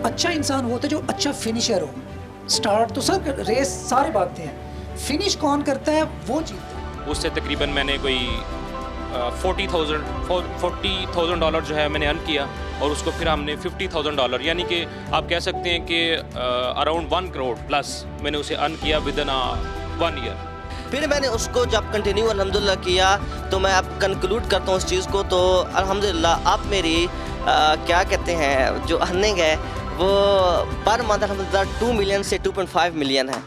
अच्छा इंसान होता है जो अच्छा फिनिशर हो। स्टार्ट तो सब रेस सारे भागते हैं, फिनिश कौन करता है वो जीतता है। उससे तकरीबन मैंने कोई $40,000 जो है मैंने अर्न किया, और उसको फिर हमने $50,000 यानी कि आप कह सकते हैं कि अराउंड 1 करोड़ प्लस मैंने उसे अर्न किया विद इन 1 ईयर। फिर मैंने उसको जब कंटिन्यू अल्हम्दुलिल्लाह किया, तो मैं अब कंक्लूड करता हूँ उस चीज़ को, तो अल्हम्दुलिल्लाह अब मेरी क्या कहते हैं जो अर्निंग है वो पर मंथ अल्हम्दुलिल्लाह 2 मिलियन से 2.5 मिलियन है।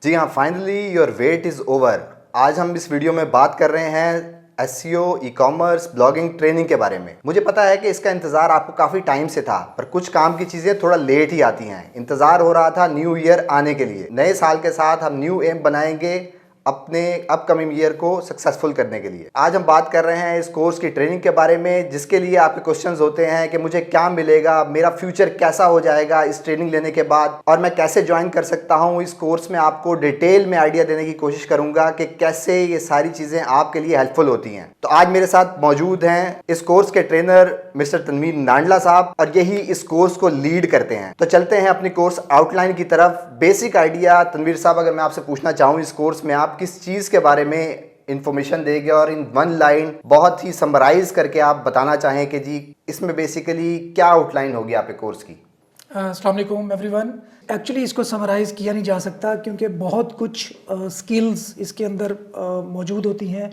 जी हाँ, finally your weight is over. आज हम इस वीडियो में बात कर रहे हैं SEO, e commerce, blogging training के बारे में। मुझे पता है कि इसका इंतज़ार आपको काफ़ी टाइम से था, पर कुछ काम की चीज़ें थोड़ा लेट ही आती हैं। इंतज़ार हो रहा था न्यू ईयर आने के लिए। नए साल के साथ हम न्यू एम बनाएंगे अपने अपकमिंग ईयर को सक्सेसफुल करने के लिए। आज हम बात कर रहे हैं इस कोर्स की ट्रेनिंग के बारे में, जिसके लिए आपके क्वेश्चंस होते हैं कि मुझे क्या मिलेगा, मेरा फ्यूचर कैसा हो जाएगा इस ट्रेनिंग लेने के बाद, और मैं कैसे ज्वाइन कर सकता हूं इस कोर्स में। आपको डिटेल में आइडिया देने की कोशिश करूंगा कि कैसे ये सारी चीज़ें आपके लिए हेल्पफुल होती हैं। तो आज मेरे साथ मौजूद हैं इस कोर्स के ट्रेनर मिस्टर तनवीर नांडला साहब, और यही इस कोर्स को लीड करते हैं। तो चलते हैं अपनी कोर्स आउटलाइन की तरफ। बेसिक आइडिया तनवीर साहब, अगर मैं आपसे पूछना चाहूँ, इस कोर्स में आप किस चीज़ के बारे में इंफॉर्मेशन देंगे, और इन 1 लाइन बहुत ही समराइज करके आप बताना चाहें कि जी इसमें बेसिकली क्या आउटलाइन होगी आपके कोर्स की। अस्सलाम वालेकुम एवरीवन। एक्चुअली इसको समराइज़ किया नहीं जा सकता क्योंकि बहुत कुछ स्किल्स इसके अंदर मौजूद होती हैं।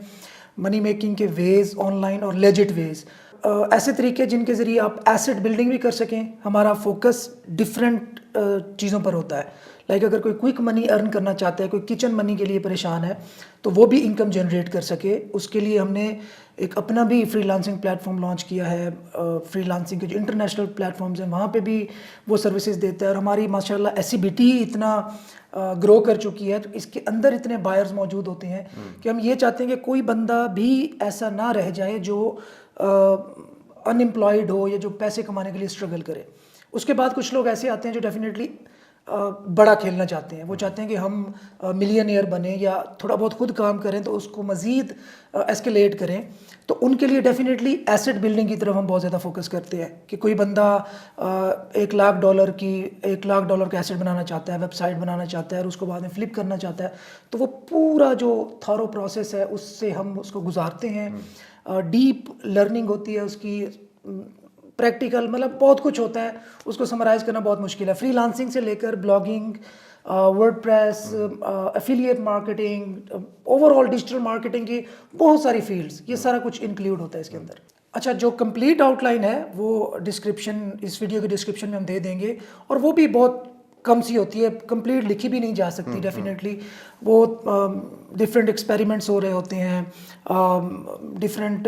मनी मेकिंग के वेज़ ऑनलाइन और लेजिट वेज़, ऐसे तरीके जिनके ज़रिए आप एसेट बिल्डिंग भी कर सकें। हमारा फोकस डिफरेंट चीज़ों पर होता है। लाइक अगर कोई क्विक मनी अर्न करना चाहता है, कोई किचन मनी के लिए परेशान है, तो वो भी इनकम जनरेट कर सके, उसके लिए हमने एक अपना भी फ्रीलांसिंग प्लेटफॉर्म लॉन्च किया है। फ्रीलांसिंग के जो इंटरनेशनल प्लेटफॉर्म्स हैं वहाँ पे भी वो सर्विसेज देता है, और हमारी माशाल्लाह एसईबीटी इतना ग्रो कर चुकी है, तो इसके अंदर इतने बायर्स मौजूद होते हैं कि हम ये चाहते हैं कि कोई बंदा भी ऐसा ना रह जाए जो अनएम्प्लॉयड हो या जो पैसे कमाने के लिए स्ट्रगल करे। उसके बाद कुछ लोग ऐसे आते हैं जो डेफिनेटली बड़ा खेलना चाहते हैं। वो चाहते हैं कि हम मिलियनियर बने या थोड़ा बहुत खुद काम करें तो उसको मज़ीद एस्केलेट करें। तो उनके लिए डेफिनेटली एसेट बिल्डिंग की तरफ हम बहुत ज़्यादा फोकस करते हैं कि कोई बंदा $1 लाख का एसेट बनाना चाहता है, वेबसाइट बनाना चाहता है और उसको बाद में फ्लिप करना चाहता है, तो वो पूरा जो थॉरो प्रोसेस है उससे हम उसको गुजारते हैं। डीप लर्निंग होती है उसकी, प्रैक्टिकल, मतलब बहुत कुछ होता है, उसको समराइज़ करना बहुत मुश्किल है। फ्रीलांसिंग से लेकर blogging, WordPress, affiliate marketing, overall digital marketing की बहुत सारी फील्ड्स, ये सारा कुछ इंक्लूड होता है इसके अंदर। अच्छा, जो कंप्लीट आउटलाइन है वो डिस्क्रिप्शन, इस वीडियो के डिस्क्रिप्शन में हम दे देंगे, और वो भी बहुत कम सी होती है, कंप्लीट लिखी भी नहीं जा सकती डेफिनेटली। वो डिफरेंट एक्सपेरिमेंट्स हो रहे होते हैं, डिफरेंट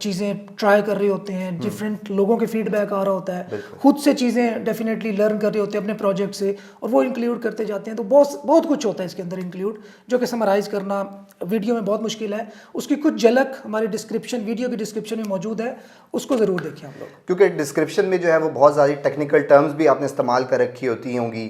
चीज़ें ट्राई कर रहे होते हैं, डिफरेंट लोगों के फीडबैक आ रहा होता है, खुद से चीज़ें डेफिनेटली लर्न कर रहे होते हैं अपने प्रोजेक्ट से, और वो इंक्लूड करते जाते हैं। तो बहुत कुछ होता है इसके अंदर इंक्लूड, जो कि समराइज़ करना वीडियो में बहुत मुश्किल है। उसकी कुछ झलक हमारी डिस्क्रिप्शन, वीडियो की डिस्क्रिप्शन में मौजूद है, उसको ज़रूर देखें आप लोग, क्योंकि डिस्क्रिप्शन में जो है वो बहुत सारी टेक्निकल टर्म्स भी आपने इस्तेमाल कर रखी होती होंगी,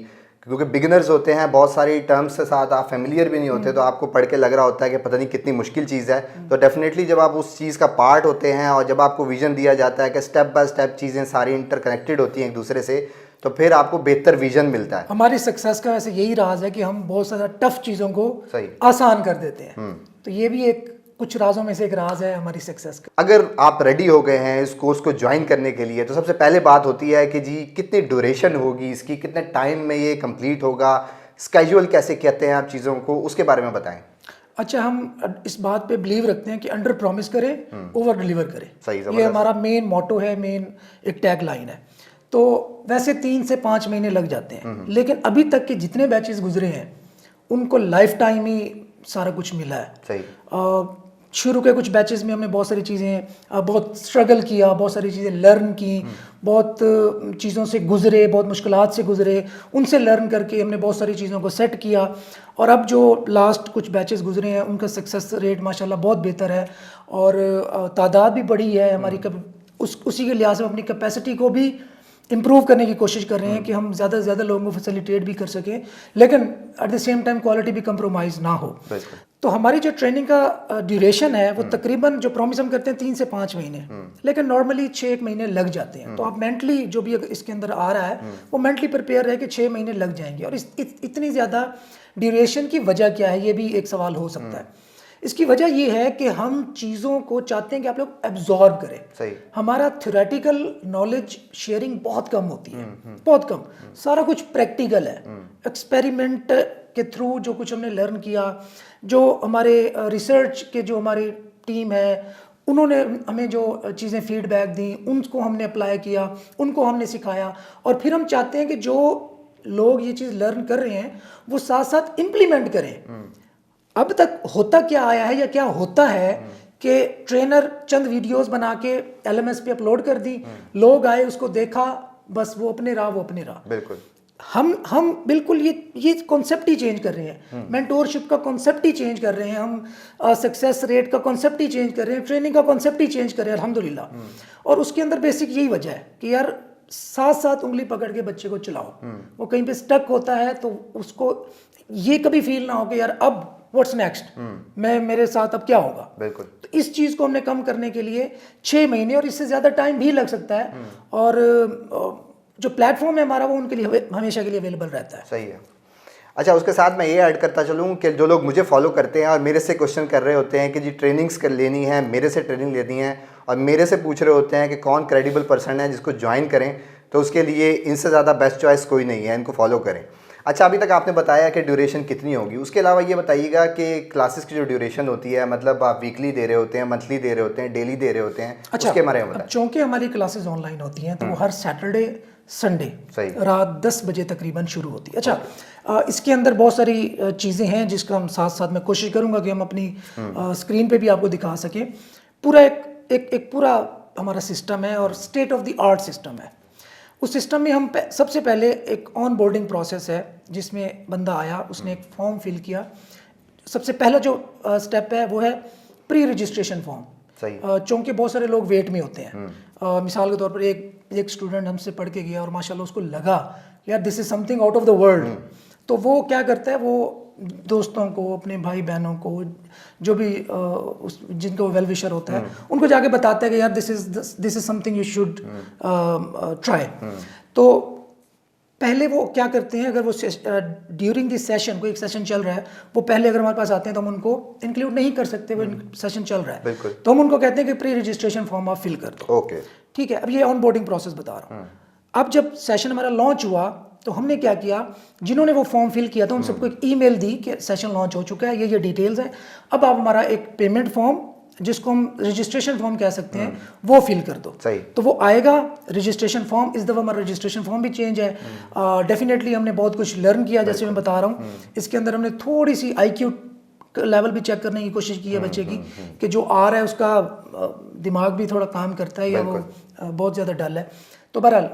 क्योंकि बिगिनर्स होते हैं, बहुत सारी टर्म्स के साथ आप फेमिलियर भी नहीं होते, तो आपको पढ़ के लग रहा होता है कि पता नहीं कितनी मुश्किल चीज़ है। तो डेफिनेटली जब आप उस चीज़ का पार्ट होते हैं और जब आपको विजन दिया जाता है कि स्टेप बाय स्टेप चीज़ें सारी इंटरकनेक्टेड होती हैं एक दूसरे से, तो फिर आपको बेहतर विजन मिलता है। हमारी सक्सेस का वैसे यही राज है कि हम बहुत ज़्यादा टफ चीज़ों को आसान कर देते हैं। तो ये भी एक कुछ राजों में से एक राज है हमारी सक्सेस का। अगर आप रेडी हो गए हैं इस कोर्स को ज्वाइन करने के लिए, तो सबसे पहले बात होती है कि जी कितनी ड्यूरेशन होगी इसकी, कितने टाइम में ये कंप्लीट होगा, स्केड्यूल कैसे कहते हैं आप चीज़ों को, उसके बारे में बताएं। अच्छा, हम इस बात पे बिलीव रखते हैं कि अंडर प्रॉमिस करें, ओवर डिलीवर करें। सही, ये हमारा मेन मोटो है, मेन एक टैग लाइन है। तो वैसे 3 से 5 महीने लग जाते हैं, लेकिन अभी तक के जितने बैचेस गुजरे हैं उनको लाइफ टाइम ही सारा कुछ मिला है। सही। शुरू के कुछ बैचेस में हमने बहुत सारी चीज़ें, बहुत स्ट्रगल किया, बहुत सारी चीज़ें लर्न की, बहुत चीज़ों से गुजरे, बहुत मुश्किलात से गुजरे, उनसे लर्न करके हमने बहुत सारी चीज़ों को सेट किया, और अब जो लास्ट कुछ बैचेस गुजरे हैं उनका सक्सेस रेट माशाल्लाह बहुत बेहतर है, और तादाद भी बढ़ी है हमारी। उसी के लिहाज से अपनी कैपेसिटी को भी इम्प्रूव करने की कोशिश कर रहे हैं कि हम ज़्यादा से ज़्यादा लोगों को फैसिलिटेट भी कर सकें, लेकिन at the same time quality भी कंप्रोमाइज़ ना हो। तो हमारी जो ट्रेनिंग का ड्यूरेशन है वो तकरीबन जो प्रॉमिस हम करते हैं 3 से 5 महीने, लेकिन नॉर्मली 6 महीने लग जाते हैं। तो आप मेंटली जो भी इसके अंदर आ रहा है वो मेंटली प्रिपेयर रहे कि 6 महीने लग जाएंगे। और इतनी ज़्यादा ड्यूरेशन की वजह क्या है, ये भी एक सवाल हो सकता है। इसकी वजह ये है कि हम चीज़ों को चाहते हैं कि आप लोग एब्जॉर्ब करें। सही। हमारा थ्योरेटिकल नॉलेज शेयरिंग बहुत कम होती है, बहुत कम। सारा कुछ प्रैक्टिकल है, एक्सपेरिमेंट के थ्रू जो कुछ हमने लर्न किया, जो हमारे रिसर्च के जो हमारी टीम है उन्होंने हमें जो चीज़ें फीडबैक दी उनको हमने अप्लाई किया, उनको हमने सिखाया, और फिर हम चाहते हैं कि जो लोग ये चीज़ लर्न कर रहे हैं वो साथ साथ इम्प्लीमेंट करें। अब तक होता क्या आया है या क्या होता है कि ट्रेनर चंद वीडियोस बना के LMS पे अपलोड कर दी, लोग आए उसको देखा, बस वो अपने रहा। बिल्कुल। हम बिल्कुल ये कॉन्सेप्ट ही चेंज कर रहे हैं, मेंटोरशिप का कॉन्सेप्ट ही चेंज कर रहे हैं, हम सक्सेस रेट का कॉन्सेप्ट ही चेंज कर रहे हैं, ट्रेनिंग का कॉन्सेप्ट ही चेंज कर रहे हैं अल्हम्दुलिल्लाह। और उसके अंदर बेसिक यही वजह है कि यार साथ साथ उंगली पकड़ के बच्चे को चलाओ। वो कहीं पे स्टक होता है तो उसको ये कभी फील ना हो कि यार अब व्हाट्स नेक्स्ट, मैं मेरे साथ अब क्या होगा। बिल्कुल। तो इस चीज़ को हमने कम करने के लिए 6 महीने और इससे ज़्यादा टाइम भी लग सकता है, और जो प्लेटफॉर्म है हमारा वो उनके लिए हमेशा के लिए अवेलेबल रहता है। सही है। अच्छा, उसके साथ मैं ये ऐड करता चलूँ कि जो लोग मुझे फॉलो करते हैं और मेरे से क्वेश्चन कर रहे होते हैं कि जी ट्रेनिंग्स कर लेनी है, मेरे से ट्रेनिंग लेनी है, और मेरे से पूछ रहे होते हैं कि कौन क्रेडिबल पर्सन है जिसको ज्वाइन करें, तो उसके लिए इनसे ज़्यादा बेस्ट चॉइस कोई नहीं है, इनको फॉलो करें। अच्छा, अभी तक आपने बताया कि ड्यूरेशन कितनी होगी, उसके अलावा ये बताइएगा कि क्लासेस की जो ड्यूरेशन होती है, मतलब आप वीकली दे रहे होते हैं, मंथली दे रहे होते हैं, डेली दे रहे होते हैं, अच्छा, उसके बारे में अब बताएं। चूँकि हमारी क्लासेस ऑनलाइन होती हैं तो वो हर सैटरडे संडे रात 10 बजे तकरीबन शुरू होती है। अच्छा, इसके अंदर बहुत सारी चीज़ें हैं जिसका हम साथ साथ मैं कोशिश करूँगा कि हम अपनी स्क्रीन पे भी आपको दिखा सकें। पूरा एक पूरा हमारा सिस्टम है और state of the art system है। उस सिस्टम में हम सबसे पहले एक ऑन बोर्डिंग प्रोसेस है जिसमें बंदा आया, उसने एक फॉर्म फिल किया। सबसे पहला जो स्टेप है वो है प्री रजिस्ट्रेशन फॉर्म। चूँकि बहुत सारे लोग वेट में होते हैं। मिसाल के तौर पर एक स्टूडेंट हमसे पढ़ के गया और माशाल्लाह उसको लगा यार this is something out of the world, तो वो क्या करता है, वो दोस्तों को, अपने भाई बहनों को, जो भी जिनको वेल विशर होता है उनको जाके बताता है कि यार this is something you should try. तो पहले वो क्या करते हैं, अगर वो ड्यूरिंग दिस सेशन, कोई एक सेशन चल रहा है, वो पहले अगर हमारे पास आते हैं तो हम उनको इंक्लूड नहीं कर सकते, वो सेशन चल रहा है, तो हम उनको कहते हैं कि प्री रजिस्ट्रेशन फॉर्म आप फिल कर दो। ओके, ठीक है। अब ये ऑन बोर्डिंग प्रोसेस बता रहा हूँ। अब जब सेशन हमारा लॉन्च हुआ तो हमने क्या किया, जिन्होंने वो फॉर्म फिल किया था उन सबको एक ईमेल दी कि सेशन लॉन्च हो चुका है, ये डिटेल्स हैं, अब आप हमारा एक पेमेंट फॉर्म जिसको हम रजिस्ट्रेशन फॉर्म कह सकते हैं वो फिल कर दो। सही। तो वो आएगा रजिस्ट्रेशन फॉर्म। इस दफ़ा हमारा रजिस्ट्रेशन फॉर्म भी चेंज है। डेफिनेटली हमने बहुत कुछ लर्न किया, जैसे मैं बता रहा हूँ। इसके अंदर हमने थोड़ी सी IQ लेवल भी चेक करने की कोशिश की है बच्चे की, कि जो आ रहा है उसका दिमाग भी थोड़ा काम करता है या वो बहुत ज़्यादा डल है। तो बहरहाल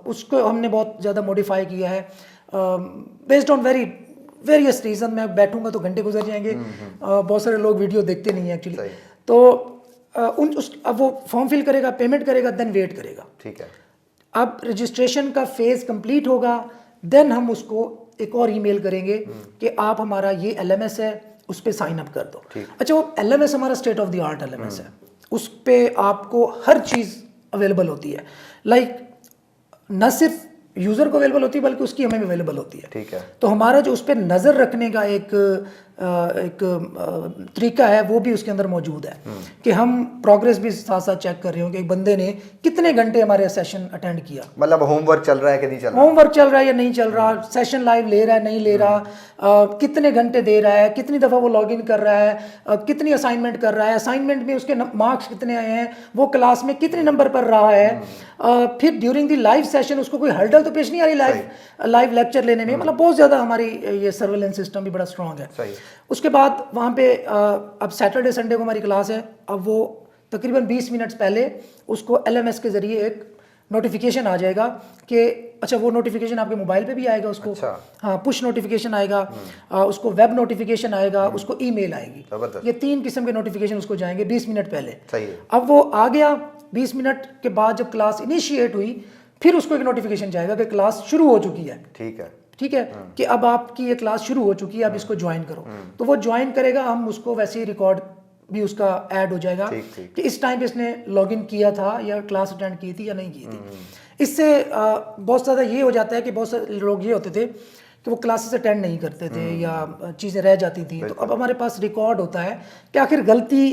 उसको हमने बहुत ज़्यादा मॉडिफाई किया है बेस्ड ऑन वेरियस रीज़न। मैं बैठूंगा तो घंटे गुजर जाएंगे, बहुत सारे लोग वीडियो देखते नहीं हैं एक्चुअली। तो अब वो फॉर्म फिल करेगा, पेमेंट करेगा, देन वेट करेगा। ठीक है। अब रजिस्ट्रेशन का फेज़ कंप्लीट होगा, देन हम उसको एक और ईमेल करेंगे कि आप हमारा ये LMS है उस पर साइन अप कर दो। अच्छा, वो LMS हमारा state of the art LMS है, उस पर आपको हर चीज़ अवेलेबल होती है। लाइक न सिर्फ यूज़र को अवेलेबल होती है बल्कि उसकी हमें भी अवेलेबल होती है। ठीक है। तो हमारा जो उस पर नज़र रखने का एक तरीका है वो भी उसके अंदर मौजूद है कि हम प्रोग्रेस भी साथ साथ चेक कर रहे हो कि एक बंदे ने कितने घंटे हमारे सेशन अटेंड किया, मतलब होमवर्क चल रहा है कि नहीं चल रहा, होमवर्क चल रहा है या नहीं चल रहा, सेशन लाइव ले रहा है नहीं ले रहा, कितने घंटे दे रहा है, कितनी दफ़ा वो लॉगिन कर रहा है, कितनी असाइनमेंट कर रहा है, असाइनमेंट में उसके मार्क्स कितने आए हैं, वो क्लास में कितने नंबर पर रहा है, फिर ड्यूरिंग दी लाइव सेशन उसको कोई हर्डल तो पेश नहीं आ रही लाइव लेक्चर लेने में। मतलब बहुत ज़्यादा हमारी ये सर्वेलेंस सिस्टम भी बड़ा स्ट्रॉन्ग है। उसके बाद वहाँ पे अब सैटरडे संडे को हमारी क्लास है, अब वो तकरीबन 20 मिनट्स पहले उसको LMS के ज़रिए एक नोटिफिकेशन आ जाएगा कि अच्छा, वो नोटिफिकेशन आपके मोबाइल पे भी आएगा उसको। अच्छा। हाँ, पुश नोटिफिकेशन आएगा, उसको वेब नोटिफिकेशन आएगा, उसको ईमेल आएगी। ये 3 किस्म के नोटिफिकेशन उसको जाएंगे 20 मिनट पहले। सही है। अब वो आ गया, 20 मिनट के बाद जब क्लास इनिशिएट हुई फिर उसको एक नोटिफिकेशन जाएगा कि क्लास शुरू हो चुकी है। ठीक है। ठीक है कि अब आपकी ये क्लास शुरू हो चुकी है, आप इसको ज्वाइन करो। तो वो ज्वाइन करेगा, हम उसको वैसे ही रिकॉर्ड भी उसका ऐड हो जाएगा कि इस टाइम पे इसने लॉगिन किया था या क्लास अटेंड की थी या नहीं की थी। इससे बहुत ज़्यादा ये हो जाता है कि बहुत सारे लोग ये होते थे कि वो क्लासेस अटेंड नहीं करते थे या चीज़ें रह जाती थी। तो अब हमारे पास रिकॉर्ड होता है कि आखिर गलती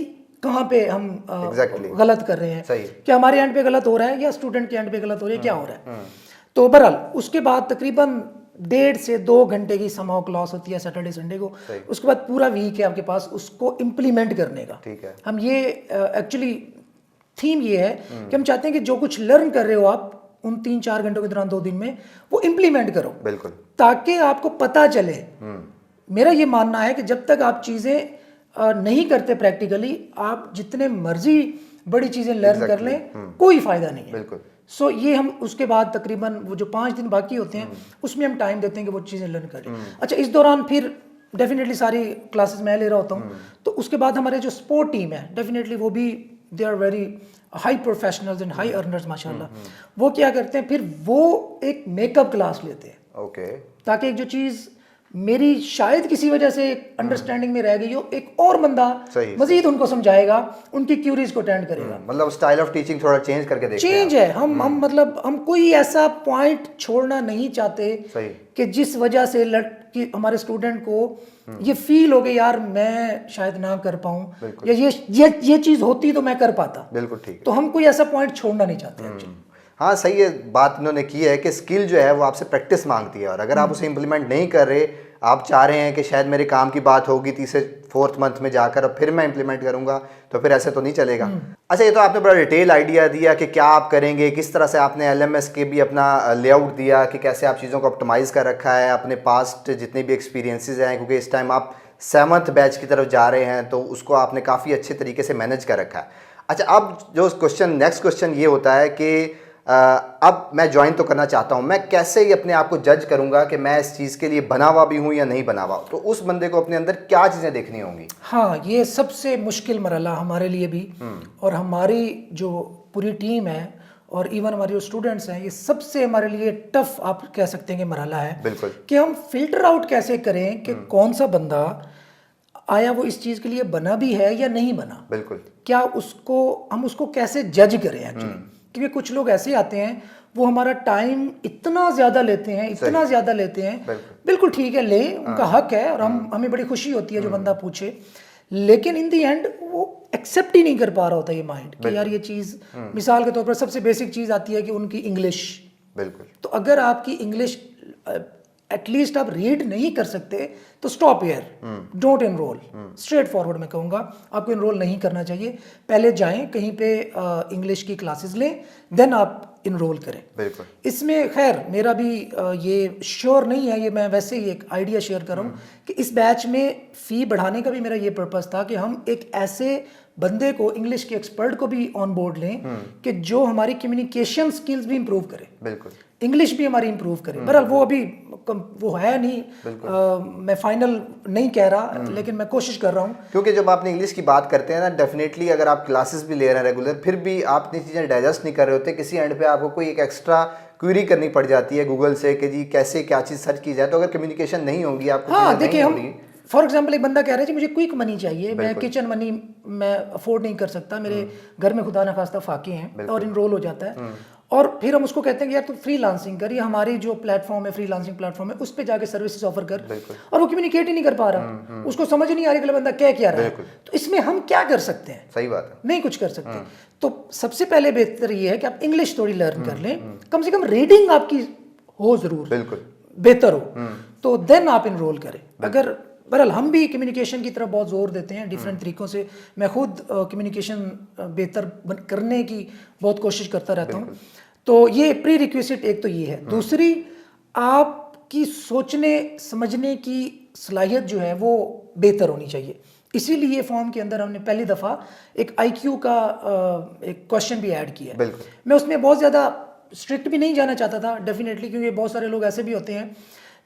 कहाँ पे हम गलत कर रहे हैं, कि हमारे एंड पे गलत हो रहा है या स्टूडेंट के एंड पे गलत हो रही है, क्या हो रहा है। तो बहरहाल उसके बाद तकरीबन 1.5 से 2 घंटे की समहाउ क्लास होती है सैटरडे संडे को। उसके बाद पूरा वीक है आपके पास उसको इम्प्लीमेंट करने का। ठीक है। हम ये एक्चुअली थीम ये है कि हम चाहते हैं कि जो कुछ लर्न कर रहे हो आप उन 3-4 घंटों के दौरान 2 दिन में वो इम्प्लीमेंट करो, बिल्कुल, ताकि आपको पता चले। मेरा ये मानना है कि जब तक आप चीज़ें नहीं करते प्रैक्टिकली, आप जितने मर्जी बड़ी चीज़ें लर्न कर लें, कोई फ़ायदा नहीं है। बिल्कुल। सो ये हम उसके बाद तकरीबन वो जो 5 दिन बाकी होते हैं उसमें हम टाइम देते हैं कि वो चीज़ें लर्न करें। अच्छा, इस दौरान फिर डेफिनेटली सारी क्लासेस मैं ले रहा होता हूँ। तो उसके बाद हमारे जो स्पोर्ट टीम है डेफिनेटली वो भी they are very high professionals and high earners माशाल्लाह। वो क्या करते हैं, फिर वो एक मेकअप क्लास लेते हैं। ओके। ताकि एक जो चीज़ मेरी शायद किसी वजह से अंडरस्टैंडिंग में रह गई हो, एक और बंदा मजीद उनको समझाएगा, उनकी क्यूरीज को अटेंड करेगा। मतलब स्टाइल ऑफ टीचिंग थोड़ा चेंज करके देखते हैं। चेंज है। हम मतलब हम कोई ऐसा पॉइंट छोड़ना नहीं चाहते कि जिस वजह से कि हमारे स्टूडेंट को ये फील हो गया यार मैं शायद ना कर पाऊं, या ये चीज़ होती तो मैं कर पाता। बिल्कुल ठीक। तो हम कोई ऐसा पॉइंट छोड़ना नहीं चाहते। हाँ, सही है बात इन्होंने की है कि स्किल जो है वो आपसे प्रैक्टिस मांगती है, और अगर आप उसे इम्प्लीमेंट नहीं कर रहे, आप चाह रहे हैं कि शायद मेरे काम की बात होगी 3-4 मंथ में जाकर और फिर मैं इम्प्लीमेंट करूंगा, तो फिर ऐसे तो नहीं चलेगा। अच्छा, ये तो आपने बड़ा डिटेल आइडिया दिया कि क्या आप करेंगे, किस तरह से आपने LMS के भी अपना लेआउट दिया कि कैसे आप चीज़ों को ऑप्टिमाइज़ कर रखा है, अपने पास्ट जितने भी एक्सपीरियंसेस हैं, क्योंकि इस टाइम आप 7th बैच की तरफ जा रहे हैं, तो उसको आपने काफ़ी अच्छे तरीके से मैनेज कर रखा है। अच्छा, अब जो नेक्स्ट क्वेश्चन ये होता है कि अब मैं ज्वाइन तो करना चाहता हूं, मैं कैसे ही अपने आप को जज करूंगा कि मैं इस चीज़ के लिए बना हुआ भी हूं या नहीं बना हुआ, तो उस बंदे को अपने अंदर क्या चीज़ें देखनी होंगी? हाँ, ये सबसे मुश्किल मरहला हमारे लिए भी, और हमारी जो पूरी टीम है और इवन हमारे जो स्टूडेंट्स हैं, ये सबसे हमारे लिए टफ आप कह सकते हैं कि मरहला है। बिल्कुल। कि हम फिल्टर आउट कैसे करें कि कौन सा बंदा आया वो इस चीज़ के लिए बना भी है या नहीं बना। बिल्कुल। क्या हम उसको कैसे जज करें एक्चुअली, क्योंकि कुछ लोग ऐसे आते हैं वो हमारा टाइम इतना ज़्यादा लेते हैं, बिल्कुल ठीक है, ले, उनका हक है, और हमें बड़ी खुशी होती है जो बंदा पूछे, लेकिन इन दी एंड वो एक्सेप्ट ही नहीं कर पा रहा होता ये माइंड कि यार ये चीज़, मिसाल के तौर पर सबसे बेसिक चीज़ आती है कि उनकी इंग्लिश। बिल्कुल। तो अगर आपकी इंग्लिश एटलीस्ट आप रीड नहीं कर सकते तो stop here, don't enrol. Straight forward मैं कहूँगा, आपको एनरोल नहीं करना चाहिए। पहले जाएं कहीं पे इंग्लिश की क्लासेस लें, देन आप इनरोल करें। बिल्कुल। इसमें खैर मेरा भी ये श्योर नहीं है, ये मैं वैसे ही एक आइडिया शेयर कर रहा हूँ कि इस बैच में फ़ी बढ़ाने का भी मेरा ये पर्पस था कि हम एक ऐसे बंदे को, इंग्लिश के एक्सपर्ट को भी ऑन बोर्ड लें कि जो हमारी कम्युनिकेशन स्किल्स भी इंप्रूव करे, बिल्कुल, इंग्लिश भी हमारी इंप्रूव करे। बहरहाल वो अभी वो है नहीं, मैं फाइनल नहीं कह रहा, लेकिन मैं कोशिश कर रहा हूँ। क्योंकि जब आपने इंग्लिश की बात करते हैं ना, डेफिनेटली अगर आप क्लासेस भी ले रहे हैं रेगुलर, फिर भी आप इतनी चीज़ें डाइजेस्ट नहीं कर रहे होते, किसी एंड पे आपको कोई एक एक्स्ट्रा क्वेरी करनी पड़ जाती है गूगल से कि जी कैसे क्या चीज़ सर्च की जाए। तो अगर कम्युनिकेशन नहीं होगी आपको, हाँ देखिए, हम फॉर एग्जाम्पल एक बंदा कह रहा है जी मुझे क्विक मनी चाहिए, मैं किचन मनी मैं अफोर्ड नहीं कर सकता, मेरे घर में खुदा न खास्ता फाके हैं, और इनरोल हो जाता है, और फिर हम उसको कहते हैं कि यार तू फ्रीलांसिंग कर, या हमारी जो प्लेटफॉर्म है फ्रीलांसिंग प्लेटफॉर्म है उस पर जाके सर्विसेज ऑफर कर, और वो कम्युनिकेट ही नहीं कर पा रहा, उसको समझ नहीं आ रही कि बंदा क्या रहा है। तो इसमें हम क्या कर सकते हैं? सही बात है, नहीं कुछ कर सकते। तो सबसे पहले बेहतर ये है कि आप इंग्लिश थोड़ी लर्न कर लें, कम से कम रीडिंग आपकी हो जरूर, बिल्कुल बेहतर हो, तो देन आप इनरोल करें। अगर बहरहाल हम भी कम्युनिकेशन की तरफ बहुत जोर देते हैं डिफरेंट तरीकों से, मैं खुद कम्युनिकेशन बेहतर करने की बहुत कोशिश करता रहता हूँ। तो ये प्री रिक्विजिट एक तो ये है। दूसरी, आपकी सोचने समझने की सलाहियत जो है वो बेहतर होनी चाहिए। इसीलिए फॉर्म के अंदर हमने पहली दफ़ा एक IQ का एक क्वेश्चन भी ऐड किया है। मैं उसमें बहुत ज़्यादा स्ट्रिक्ट भी नहीं जाना चाहता था डेफिनेटली, क्योंकि बहुत सारे लोग ऐसे भी होते हैं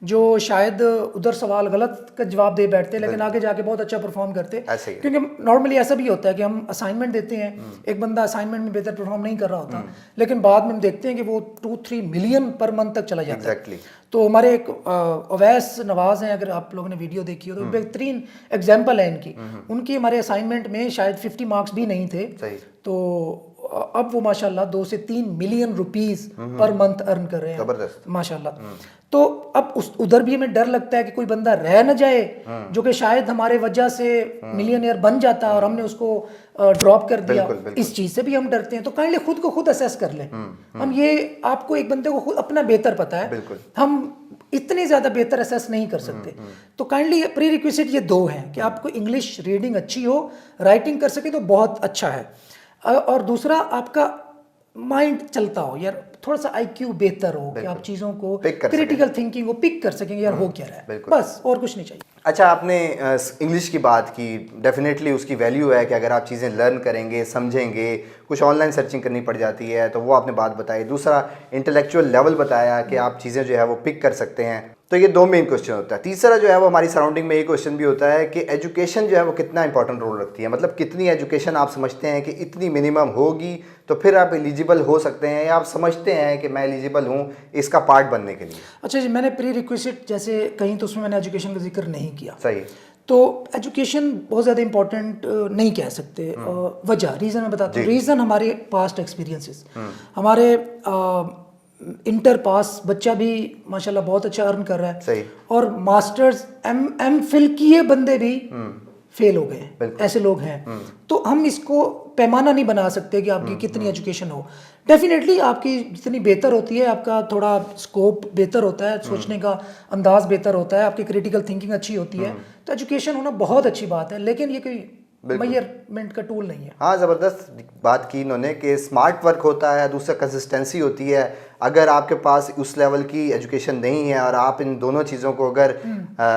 जो शायद उधर सवाल गलत का जवाब दे बैठते लेकिन आगे जाके बहुत अच्छा परफॉर्म करते। ऐसे ही है। क्योंकि नॉर्मली ऐसा भी होता है कि हम असाइनमेंट देते हैं, एक बंदा असाइनमेंट में बेहतर परफॉर्म नहीं कर रहा होता, लेकिन बाद में हम देखते हैं कि वो 2-3 मिलियन पर मंथ तक चला जाता है। एग्जैक्टली। तो हमारे एक अवैस नवाज हैं, अगर आप लोगों ने वीडियो देखी हो तो बेहतरीन एग्जाम्पल है इनकी। उनकी हमारे असाइनमेंट में शायद 50 मार्क्स भी नहीं थे, सही। तो अब वो माशाल्लाह 2 से 3 million rupees per month earn कर रहे हैं। जबरदस्त। माशाल्लाह। तो अब उधर भी हमें डर लगता है कि कोई बंदा रह न जाए जो कि शायद हमारे वजह से मिलियनियर बन जाता और हमने उसको ड्रॉप कर दिया। बिल्कुल, बिल्कुल। इस चीज़ से भी हम डरते हैं। तो काइंडली खुद को खुद असेस कर लें। हम ये आपको एक बंदे को खुद अपना बेहतर पता है, बिल्कुल। हम इतने ज़्यादा बेहतर असेस नहीं कर सकते। तो काइंडली प्री रिक्विजिट ये 2 हैं कि आपको इंग्लिश रीडिंग अच्छी हो, राइटिंग कर सके तो बहुत अच्छा है, और दूसरा आपका माइंड चलता हो यार, थोड़ा सा IQ बेहतर हो कि आप चीज़ों को पिक कर क्रिटिकल थिंकिंग को पिक कर सकेंगे यार हो क्या रहा है, बिल्कुल। बस और कुछ नहीं चाहिए। अच्छा, आपने इंग्लिश की बात की, डेफिनेटली उसकी वैल्यू है कि अगर आप चीज़ें लर्न करेंगे, समझेंगे, कुछ ऑनलाइन सर्चिंग करनी पड़ जाती है, तो वो आपने बात बताई। दूसरा इंटेलेक्चुअल लेवल बताया कि आप चीज़ें जो है वो पिक कर सकते हैं। तो ये 2 मेन क्वेश्चन होता है। तीसरा जो है वो हमारी सराउंडिंग में ये क्वेश्चन भी होता है कि एजुकेशन जो है वो कितना इंपॉर्टेंट रोल रखती है, मतलब कितनी एजुकेशन आप समझते हैं कि इतनी मिनिमम होगी तो फिर आप एलिजिबल हो सकते हैं, या आप समझते हैं कि मैं एलिजिबल हूँ इसका पार्ट बनने के लिए। अच्छा जी, मैंने प्री रिक्विजिट जैसे कहीं तो उसमें मैंने एजुकेशन का जिक्र नहीं किया। सही। तो एजुकेशन बहुत ज़्यादा इंपॉर्टेंट नहीं कह सकते। वजह रीज़न मैं बताता हूँ। रीज़न हमारे पास्ट एक्सपीरियंसेस, हमारे इंटर पास बच्चा भी माशाल्लाह बहुत अच्छा अर्न कर रहा है। सही। और मास्टर्स एम फिल किए बंदे भी फेल हो गए, ऐसे लोग हैं। तो हम इसको पैमाना नहीं बना सकते कि आपकी कितनी एजुकेशन हो। डेफिनेटली आपकी जितनी बेहतर होती है, आपका थोड़ा स्कोप बेहतर होता है, सोचने का अंदाज बेहतर होता है, आपकी क्रिटिकल थिंकिंग अच्छी होती है, तो एजुकेशन होना बहुत अच्छी बात है, लेकिन ये कोई मेजरमेंट का टूल नहीं है। हाँ, ज़बरदस्त बात की इन्होंने कि स्मार्ट वर्क होता है, दूसरा कंसिस्टेंसी होती है। अगर आपके पास उस लेवल की एजुकेशन नहीं है और आप इन दोनों चीज़ों को अगर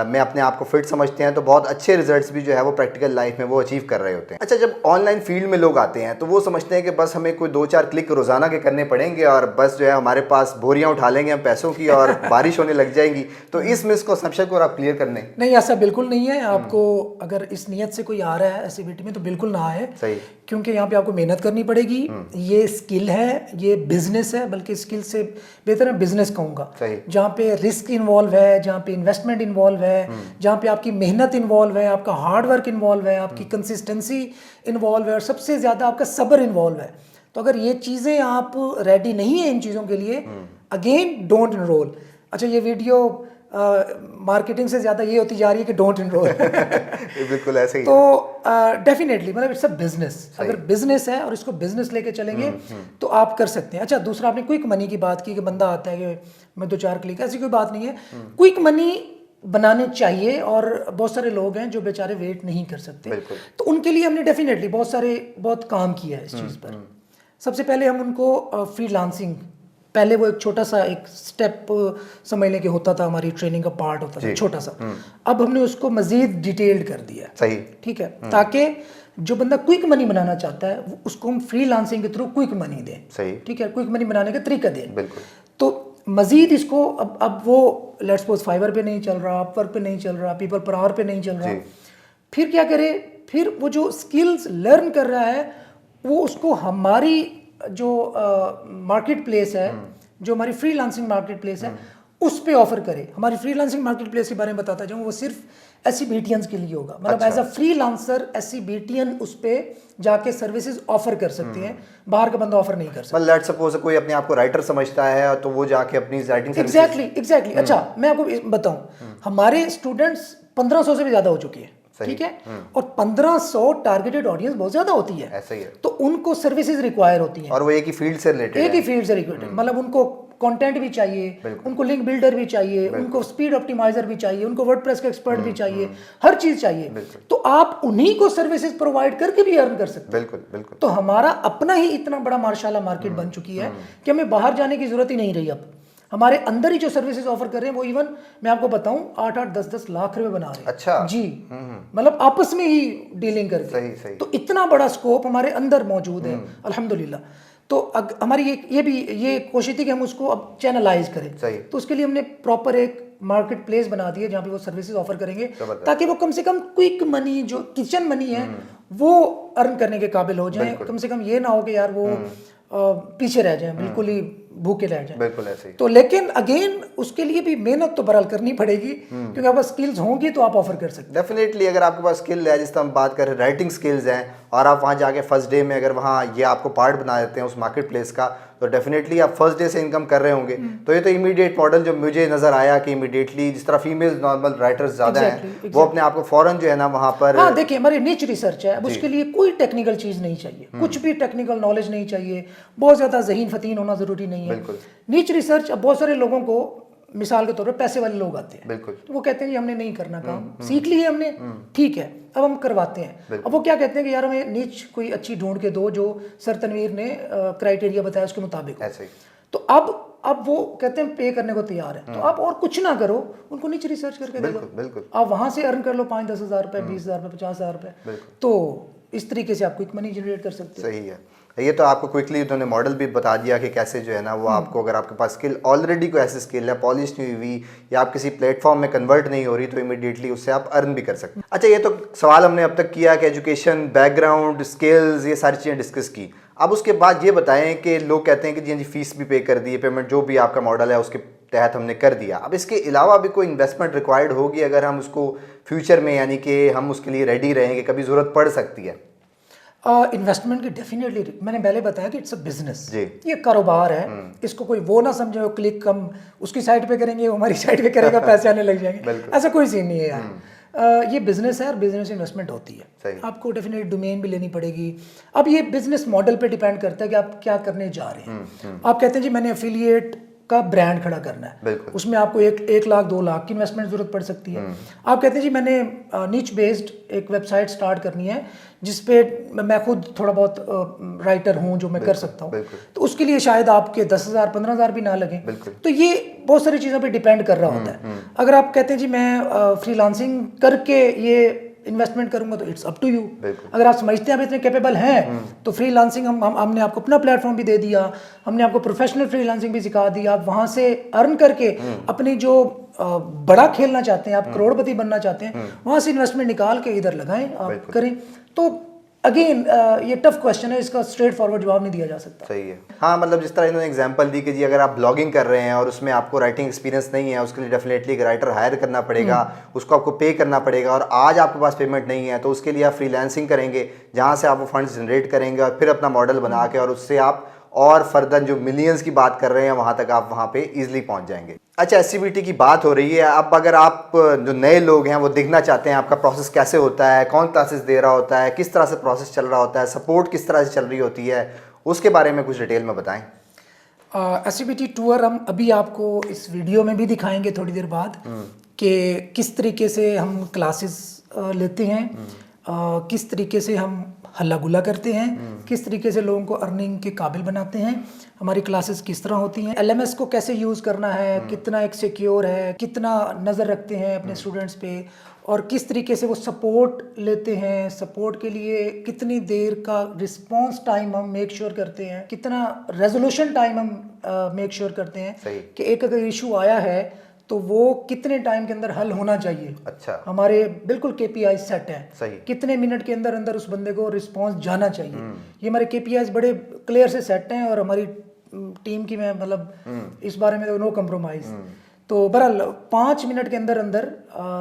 में अपने आप को फिट समझते हैं तो बहुत अच्छे रिजल्ट्स भी जो है वो प्रैक्टिकल लाइफ में वो अचीव कर रहे होते हैं। अच्छा, जब ऑनलाइन फील्ड में लोग आते हैं तो वो समझते हैं कि बस हमें कोई 2-4 क्लिक रोज़ाना के करने पड़ेंगे और बस जो है हमारे पास बोरियाँ उठा लेंगे हम पैसों की और बारिश होने लग जाएंगी। तो इस मिसकंसेप्शन को आप क्लियर करने। नहीं, ऐसा बिल्कुल नहीं है। आपको अगर इस नियत से कोई आ रहा है एक्टिविटी में तो बिल्कुल ना आए। सही। क्योंकि यहाँ पे आपको मेहनत करनी पड़ेगी। ये स्किल है, ये बिजनेस है, बल्कि स्किल से बेहतर मैं बिजनेस कहूँगा। जहाँ पे रिस्क इन्वॉल्व है, जहाँ पे इन्वेस्टमेंट इन्वॉल्व है, जहाँ पे आपकी मेहनत इन्वॉल्व है, आपका हार्ड वर्क इन्वॉल्व है, आपकी कंसिस्टेंसी इन्वॉल्व है, और सबसे ज़्यादा आपका सब्र इन्वॉल्व है। तो अगर ये चीज़ें आप रेडी नहीं है इन चीज़ों के लिए, अगेन डोंट इनरोल। अच्छा, ये वीडियो मार्केटिंग से ज़्यादा ये होती जा रही है कि डोंट इनरोल। बिल्कुल ऐसे ही। तो डेफिनेटली मतलब इट्स अ बिजनेस। अगर बिजनेस है और इसको बिजनेस लेके चलेंगे तो आप कर सकते हैं। अच्छा, दूसरा आपने क्विक मनी की बात की कि बंदा आता है कि मैं 2-4 क्लिक, ऐसी कोई बात नहीं है। क्विक मनी बनाने चाहिए, और बहुत सारे लोग हैं जो बेचारे वेट नहीं कर सकते, तो उनके लिए हमने डेफिनेटली बहुत काम किया है इस चीज़ पर। सबसे पहले हम उनको फ्रीलांसिंग, पहले वो एक छोटा सा एक स्टेप समझ लें कि होता था, हमारी ट्रेनिंग का पार्ट होता था छोटा सा, अब हमने उसको मजीद डिटेल्ड कर दिया। सही। ठीक है, ताकि जो बंदा क्विक मनी बनाना चाहता है उसको हम फ्रीलांसिंग के थ्रू क्विक मनी दें। सही। ठीक है, क्विक मनी बनाने का तरीका दें। बिल्कुल। तो मजीद इसको अब वो लेट्स सपोज फाइवर पे नहीं चल रहा, अपवर्क पे नहीं चल रहा, पीपल पर आवर पे नहीं चल रहा, फिर क्या करे? फिर वो जो स्किल्स लर्न कर रहा है वो उसको हमारी जो मार्केट प्लेस है, जो हमारी फ्रीलांसिंग मार्केट प्लेस है, उस पे ऑफर करे। हमारी फ्रीलांसिंग मार्केट प्लेस के बारे में बताता जाऊँ, वो सिर्फ एससीबीटीएंस के लिए होगा। मतलब एज अ फ्रीलांसर एससीबीटीएन उस पे जाके सर्विसेज ऑफर कर सकते हैं, बाहर का बंदा ऑफर नहीं कर सकता। लेट्स सपोज कोई अपने आप को राइटर समझता है तो वो जाके अपनी राइटिंग एग्जैक्टली। अच्छा, मैं आपको बताऊं, हमारे स्टूडेंट्स 1500 से भी ज्यादा हो चुकी है। ठीक है, और 1500 टारगेटेड ऑडियंस बहुत ज्यादा होती है। ऐसा ही है। तो उनको सर्विसेज रिक्वायर होती हैं, और वो एक ही फील्ड से रिलेटेड, एक ही फील्ड से रिलेटेड। मतलब उनको कंटेंट भी चाहिए, उनको लिंक बिल्डर भी चाहिए, उनको स्पीड ऑप्टिमाइजर भी चाहिए, उनको वर्डप्रेस का एक्सपर्ट भी चाहिए, हर चीज चाहिए। तो आप उन्हीं को सर्विसेज प्रोवाइड करके भी अर्न कर सकते हैं। बिल्कुल बिल्कुल। तो हमारा अपना ही इतना बड़ा माशाल्लाह मार्केट बन चुकी है कि हमें बाहर जाने की जरूरत ही नहीं रही। अब हमारे अंदर ही जो सर्विसेज ऑफर कर रहे हैं वो इवन मैं आपको बताऊं 8-8, 10-10 लाख रुपए बना रहे हैं। अच्छा जी, मतलब आपस में ही डीलिंग करके। सही सही। तो इतना बड़ा स्कोप हमारे अंदर मौजूद है अल्हम्दुलिल्लाह। तो हमारी ये कोशिश थी कि हम उसको अब चैनलाइज करें। सही। तो उसके लिए हमने प्रॉपर एक मार्केट प्लेस बना दी है जहाँ पे वो सर्विसेज ऑफर करेंगे, जबरदस्त। ताकि वो कम से कम क्विक मनी जो किचन मनी है वो अर्न करने के काबिल हो जाए। कम से कम ये ना हो कि यार वो पीछे रह जाए, बिल्कुल ही भूखे रह जाए। बिल्कुल ऐसे ही। तो लेकिन अगेन उसके लिए भी मेहनत तो बहरहाल करनी पड़ेगी, क्योंकि आपके पास स्किल्स होंगी तो आप ऑफर कर सकते हैं। डेफिनेटली अगर आपके पास स्किल है, जिस तरह हम बात कर रहे हैं राइटिंग स्किल्स हैं, और आप वहाँ जाके फर्स्ट डे में अगर वहाँ ये आपको पार्ट बना देते हैं उस मार्केट प्लेस का, तो डेफिनेटली आप फर्स्ट डे से इनकम कर रहे होंगे। तो ये तो इमीडिएट मॉडल जो मुझे नजर आया कि इमीडिएटली जिस तरह फीमेल नॉर्मल राइटर्स ज़्यादा हैं, वो अपने आप को फौरन जो है ना वहाँ पर। हाँ देखिए, हमारी निच रिसर्च है, अब उसके लिए कोई टेक्निकल चीज़ नहीं चाहिए, कुछ भी टेक्निकल नॉलेज नहीं चाहिए, बहुत ज़्यादा ज़हीन फतीन होना ज़रूरी नहीं है। निच रिसर्च, अब बहुत सारे लोगों को मिसाल के तौर पर पैसे वाले लोग आते हैं, बिल्कुल, तो वो कहते हैं कि हमने नहीं करना काम, सीख लिया हमने, ठीक है अब हम करवाते हैं। अब वो क्या कहते हैं कि यार हमें नीच कोई अच्छी ढूंढ के दो जो सर तनवीर ने क्राइटेरिया बताया उसके मुताबिक। ऐसे ही। तो अब वो कहते हैं पे करने को तैयार है, तो आप और कुछ ना करो, उनको नीचे रिसर्च करके दे दो, बिल्कुल। आप वहां से अर्न कर लो 5-10 हज़ार रुपए, 20 हज़ार रुपए, 50 हज़ार रुपए, तो इस तरीके से आप क्विक मनी जनरेट कर सकते हो। सही है। ये तो आपको क्विकली उन्होंने मॉडल भी बता दिया कि कैसे जो है ना वो आपको, अगर आपके पास स्किल ऑलरेडी कोई ऐसी स्किल है पॉलिश नहीं हुई या आप किसी प्लेटफॉर्म में कन्वर्ट नहीं हो रही, तो इमीडिएटली उससे आप अर्न भी कर सकते हैं। अच्छा, ये तो सवाल हमने अब तक किया कि एजुकेशन, बैकग्राउंड, स्किल्स, ये सारी चीज़ें डिस्कस की। अब उसके बाद ये बताएं कि लोग कहते हैं कि जी फीस भी पे कर दी है, पेमेंट जो भी आपका मॉडल है उसके तहत हमने कर दिया, अब इसके अलावा भी कोई इन्वेस्टमेंट रिक्वायर्ड होगी अगर हम उसको फ्यूचर में, यानी कि हम उसके लिए रेडी रहेंगे, कभी ज़रूरत पड़ सकती है? इन्वेस्टमेंट की डेफिनेटली, मैंने पहले बताया कि इट्स अ बिजनेस, जी। ये कारोबार है, इसको कोई वो ना समझे वो क्लिक हम उसकी साइड पे करेंगे, वो हमारी साइड पे करेगा, पैसे आने लग जाएंगे, ऐसा कोई सीन नहीं है यार। ये बिजनेस है और बिजनेस इन्वेस्टमेंट होती है, आपको डेफिनेटली डोमेन भी लेनी पड़ेगी। अब ये बिजनेस मॉडल पे डिपेंड करता है कि आप क्या करने जा रहे हैं। आप कहते हैं जी मैंने एफिलिएट का ब्रांड खड़ा करना है, उसमें आपको 1 लाख 2 लाख की इन्वेस्टमेंट जरूरत पड़ सकती है। आप कहते हैं जी मैंने निच बेस्ड एक वेबसाइट स्टार्ट करनी है जिसपे मैं खुद थोड़ा बहुत राइटर हूँ जो मैं कर सकता हूँ, तो उसके लिए शायद आपके 10,000 15,000 भी ना लगे। तो ये बहुत सारी चीज़ों पे डिपेंड कर रहा होता है। अगर आप कहते हैं जी मैं फ्रीलांसिंग करके ये इन्वेस्टमेंट करूंगा, तो इट्स अप टू यू। अगर आप समझते हैं आप इतने कैपेबल हैं, तो फ्रीलांसिंग हमने आपको अपना प्लेटफॉर्म भी दे दिया, हमने आपको प्रोफेशनल फ्रीलांसिंग भी सिखा दी, आप वहां से अर्न करके अपनी जो बड़ा खेलना चाहते हैं, आप करोड़पति बनना चाहते हैं, वहां से इन्वेस्टमेंट निकाल के इधर लगाएं, आप करें। तो अगेन ये टफ क्वेश्चन है, इसका स्ट्रेट फॉरवर्ड जवाब नहीं दिया जा सकता। सही है। हाँ, मतलब जिस तरह इन्होंने एग्जांपल दी कि जी अगर आप ब्लॉगिंग कर रहे हैं और उसमें आपको राइटिंग एक्सपीरियंस नहीं है, उसके लिए डेफिनेटली एक राइटर हायर करना पड़ेगा, उसको आपको पे करना पड़ेगा, और आज आपके पास पेमेंट नहीं है तो उसके लिए आप फ्रीलांसिंग करेंगे जहाँ से आप वो फंड्स जनरेट करेंगे और फिर अपना मॉडल बना के, और उससे आप और फर्दर जो मिलियंस की बात कर रहे हैं वहाँ तक आप वहाँ पे इजीली पहुँच जाएंगे। अच्छा, SCBT की बात हो रही है, अब अगर आप जो नए लोग हैं वो देखना चाहते हैं आपका प्रोसेस कैसे होता है, कौन क्लासेस दे रहा होता है, किस तरह से प्रोसेस चल रहा होता है, सपोर्ट किस तरह से चल रही होती है, उसके बारे में कुछ डिटेल में बताएं। SCBT टूर हम अभी आपको इस वीडियो में भी दिखाएंगे थोड़ी देर बाद कि किस तरीके से हम क्लासेस लेते हैं, किस तरीके से हम हल्ला गुल्ला करते हैं, किस तरीके से लोगों को अर्निंग के काबिल बनाते हैं, हमारी क्लासेस किस तरह होती हैं, LMS को कैसे यूज़ करना है, कितना एक सिक्योर है, कितना नज़र रखते हैं अपने स्टूडेंट्स पे, और किस तरीके से वो सपोर्ट लेते हैं, सपोर्ट के लिए कितनी देर का रिस्पांस टाइम हम मेक श्योर करते हैं, कितना रेजोल्यूशन टाइम हम मेक श्योर करते हैं कि एक अगर इशू आया है तो वो कितने टाइम के अंदर हल होना चाहिए। अच्छा, हमारे बिल्कुल KPI सेट हैं, सही, कितने मिनट के अंदर अंदर उस बंदे को रिस्पांस जाना चाहिए। ये हमारे KPIs बड़े क्लियर से सेट हैं, और हमारी टीम की मैं मतलब इस बारे में नो कम्प्रोमाइज। तो बहरहाल 5 मिनट के अंदर अंदर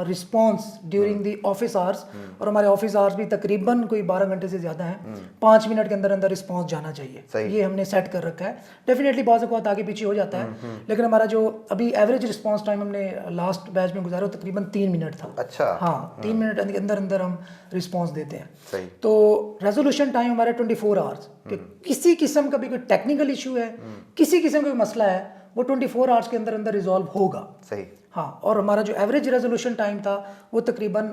response during the office hours, और हमारे ऑफिस आवर्स भी तकरीबन कोई 12 घंटे से ज़्यादा हैं, 5 मिनट के अंदर अंदर रिस्पांस जाना चाहिए। ये हमने सेट कर रखा है। डेफिनेटली बहुत वक्त आगे पीछे हो जाता है, लेकिन हमारा जो अभी एवरेज रिस्पांस टाइम हमने लास्ट बैच में गुजारा तकरीबन 3 मिनट था। अच्छा, हाँ, 3 मिनट के अंदर अंदर हम रिस्पांस देते हैं। सही। तो रेजोल्यूशन टाइम हमारा 24 आवर्स, कि किसी किस्म का भी कोई टेक्निकल इशू है, किसी किस्म का मसला है, वो 24 आवर्स के अंदर अंदर रिजॉल्व होगा। सही। हाँ, और हमारा जो एवरेज रेजोल्यूशन टाइम था वो तकरीबन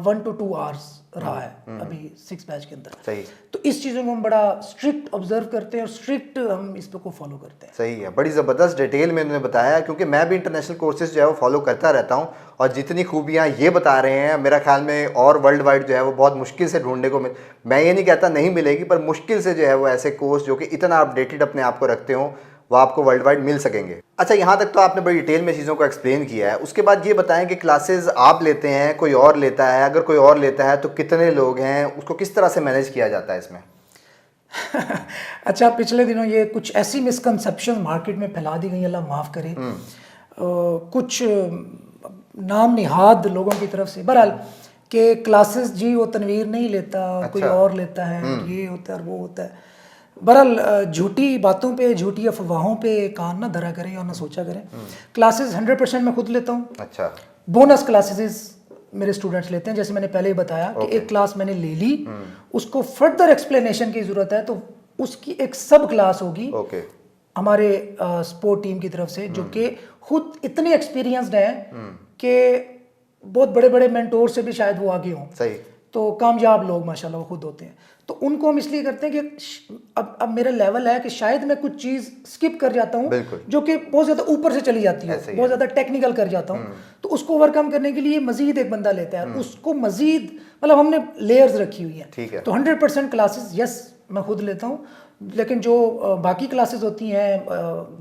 1 to 2 आवर्स रहा है अभी 6 बैच के अंदर। सही। तो इस चीज़ों को हम बड़ा स्ट्रिक्ट ऑब्जर्व करते हैं और स्ट्रिक्ट हम इस को फॉलो करते हैं। सही है, बड़ी ज़बरदस्त डिटेल में उन्होंने बताया, क्योंकि मैं भी इंटरनेशनल कोर्सेज जो है वो फॉलो करता रहता हूँ, और जितनी खूबियाँ ये बता रहे हैं मेरा ख्याल में और वर्ल्ड वाइड जो है वो बहुत मुश्किल से ढूंढने को मैं ये नहीं कहता नहीं मिलेगी, पर मुश्किल से जो है वो ऐसे कोर्स जो कि इतना अपडेटेड अपने आप को रखते हो, वो आपको वर्ल्ड वाइड मिल सकेंगे। अच्छा, यहाँ तक तो आपने बड़ी डिटेल में चीज़ों को एक्सप्लेन किया है। उसके बाद ये बताएं कि क्लासेस आप लेते हैं, कोई और लेता है, अगर कोई और लेता है तो कितने लोग हैं, उसको किस तरह से मैनेज किया जाता है इसमें? अच्छा, पिछले दिनों ये कुछ ऐसी मिसकंसेप्शन मार्केट में फैला दी गई, अल्लाह माफ़ करे, कुछ नाम निहाद लोगों की तरफ से। बहरहाल कि क्लासेस जी वो तनवीर नहीं लेता, कोई और लेता है, ये होता है और वो होता है। बहरहाल झूठी बातों पे, झूठी अफवाहों पे कान ना धरा करें और ना सोचा करें। क्लासेस 100% मैं खुद लेता हूँ। अच्छा। बोनस क्लासेस मेरे स्टूडेंट्स लेते हैं। जैसे मैंने पहले ही बताया कि एक क्लास मैंने ले ली, उसको फर्दर एक्सप्लेनेशन की ज़रूरत है तो उसकी एक सब क्लास होगी हमारे स्पोर्ट टीम की तरफ से, जो कि खुद इतने एक्सपीरियंस्ड हैं कि बहुत बड़े बड़े मेंटोर से भी शायद वो आगे हों। सही। तो कामयाब लोग माशाल्लाह वो खुद होते हैं। तो उनको हम इसलिए करते हैं कि अब मेरा लेवल है कि शायद मैं कुछ चीज़ स्किप कर जाता हूँ जो कि बहुत ज़्यादा ऊपर से चली जाती है, बहुत ज़्यादा टेक्निकल कर जाता हूँ, तो उसको ओवरकम करने के लिए मजीद एक बंदा लेता है, उसको मजीद मतलब हमने लेयर्स रखी हुई हैं। ठीक है। तो 100% क्लासेस यस मैं खुद लेता हूँ, लेकिन जो बाकी क्लासेस होती हैं,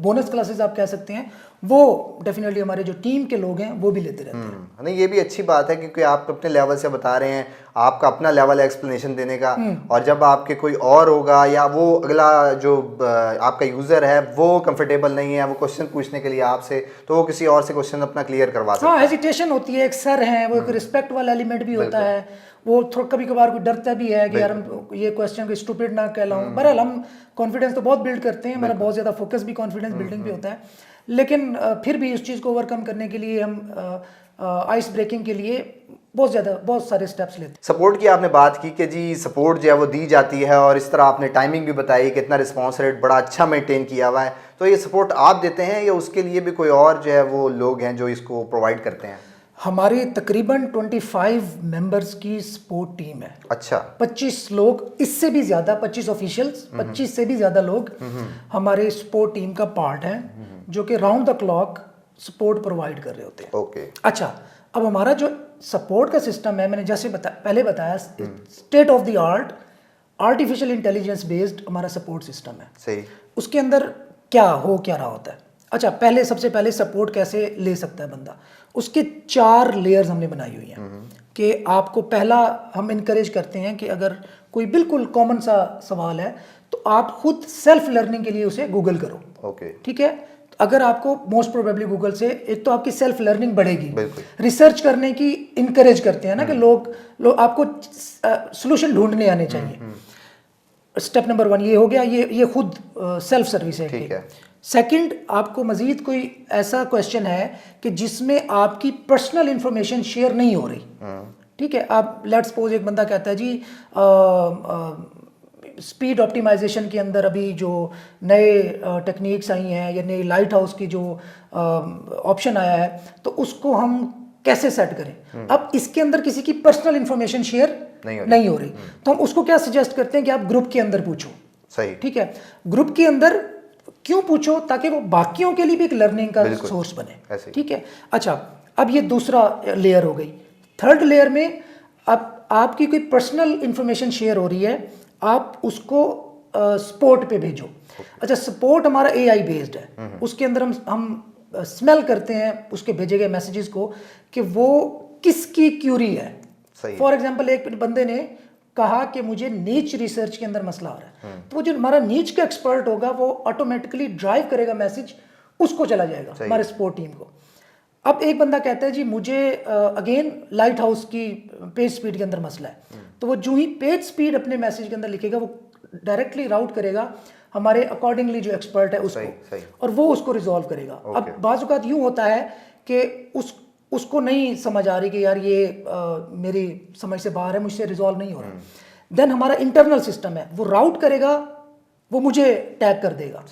बोनस क्लासेस आप कह सकते हैं, वो डेफिनेटली हमारे जो टीम के लोग हैं वो भी लेते रहते हैं। नहीं, ये भी अच्छी बात है क्योंकि आप अपने लेवल से बता रहे हैं, आपका अपना लेवल है एक्सप्लेनेशन देने का, और जब आपके कोई और होगा या वो अगला जो आपका यूज़र है वो कंफर्टेबल नहीं है वो क्वेश्चन पूछने के लिए आपसे, तो वो किसी और से क्वेश्चन अपना क्लियर करवा सकता है। हाँ, हेजिटेशन होती है, एक सर हैं, वो एक रिस्पेक्ट वाला एलिमेंट भी होता है, वो थोड़ा कभी कभार कोई डरता भी है कि यार हम ये क्वेश्चन को स्टूपिड ना कहलाऊं। बहरहाल हम कॉन्फिडेंस तो बहुत बिल्ड करते हैं, हमारा बहुत ज़्यादा फोकस भी कॉन्फिडेंस बिल्डिंग पे होता है, लेकिन फिर भी उस चीज़ को ओवरकम करने के लिए हम आइस ब्रेकिंग के लिए बहुत सारे स्टेप्स लेते हैं। सपोर्ट की आपने बात की कि जी सपोर्ट जो है वो दी जाती है, और इस तरह आपने टाइमिंग भी बताई कि इतना रिस्पॉन्स रेट बड़ा अच्छा मेंटेन किया हुआ है, तो ये सपोर्ट आप देते हैं या उसके लिए भी कोई और जो है वो लोग हैं जो इसको प्रोवाइड करते हैं? हमारी तकरीबन 25 मेंबर्स की सपोर्ट टीम है। अच्छा। 25 लोग, इससे भी ज़्यादा, 25 ऑफिशियल्स, 25 से भी ज़्यादा लोग हमारे सपोर्ट टीम का पार्ट हैं, जो कि round the clock support provide कर रहे होते हैं। ओके। अच्छा, अब हमारा जो सपोर्ट का सिस्टम है, मैंने जैसे पहले बताया, state of the art artificial intelligence based हमारा सपोर्ट सिस्टम है। सही। उसके अंदर क्या रहा होता है। अच्छा, सबसे पहले सपोर्ट कैसे ले सकता है बंदा, उसके 4 लेयर्स हमने बनाई हुई हैं कि आपको पहला हम इनकरेज करते हैं कि अगर कोई बिल्कुल कॉमन सा सवाल है तो आप खुद सेल्फ लर्निंग के लिए उसे गूगल करो। ओके। ठीक है, अगर आपको मोस्ट प्रोबेबली गूगल से एक तो आपकी सेल्फ लर्निंग बढ़ेगी, रिसर्च करने की इनकरेज करते हैं ना कि लोग आपको सोल्यूशन ढूंढने आने चाहिए। स्टेप नंबर 1 ये हो गया, ये खुद सेल्फ सर्विस है। ठीक है। सेकंड, आपको मजीद कोई ऐसा क्वेश्चन है कि जिसमें आपकी पर्सनल इंफॉर्मेशन शेयर नहीं हो रही। ठीक है, आप लेट्स सपोज एक बंदा कहता है जी स्पीड ऑप्टिमाइजेशन के अंदर अभी जो नए टेक्निक्स आई हैं या नई लाइट हाउस की जो ऑप्शन आया है तो उसको हम कैसे सेट करें। अब इसके अंदर किसी की पर्सनल इंफॉर्मेशन शेयर नहीं हो रही, तो हम उसको क्या सजेस्ट करते हैं कि आप ग्रुप के अंदर पूछो। सही। ठीक है, ग्रुप के अंदर क्यों पूछो, ताकि वो बाकियों के लिए भी एक लर्निंग का सोर्स बने। ठीक है। अच्छा, अब ये दूसरा लेयर हो गई। थर्ड लेयर में अब आपकी कोई पर्सनल इंफॉर्मेशन शेयर हो रही है, आप उसको सपोर्ट पे भेजो। अच्छा, सपोर्ट हमारा AI बेस्ड है, उसके अंदर हम स्मेल करते हैं उसके भेजे गए मैसेजेस को कि वो किसकी क्यूरी है। फॉर एग्जांपल, एक बंदे ने कहा कि मुझे नीच रिसर्च के अंदर मसला आ रहा है, तो जो हमारा नीच का एक्सपर्ट होगा वो ऑटोमेटिकली ड्राइव करेगा मैसेज, उसको चला जाएगा हमारे सपोर्ट टीम को। अब एक बंदा कहता है जी मुझे अगेन लाइट हाउस की पेज स्पीड के अंदर मसला है, तो वो जो ही पेज स्पीड अपने मैसेज के अंदर लिखेगा वो डायरेक्टली राउट करेगा हमारे अकॉर्डिंगली जो एक्सपर्ट है उसको, और वो उसको रिजॉल्व करेगा। अब बाज़ औक़ात यूँ होता है कि उसको नहीं समझ आ रही कि यार ये मेरी समझ से बाहर है, मुझसे रिजॉल्व नहीं हो रहा, देन हमारा इंटरनल सिस्टम है वो राउट करेगा, वो मुझे टैग कर देगा।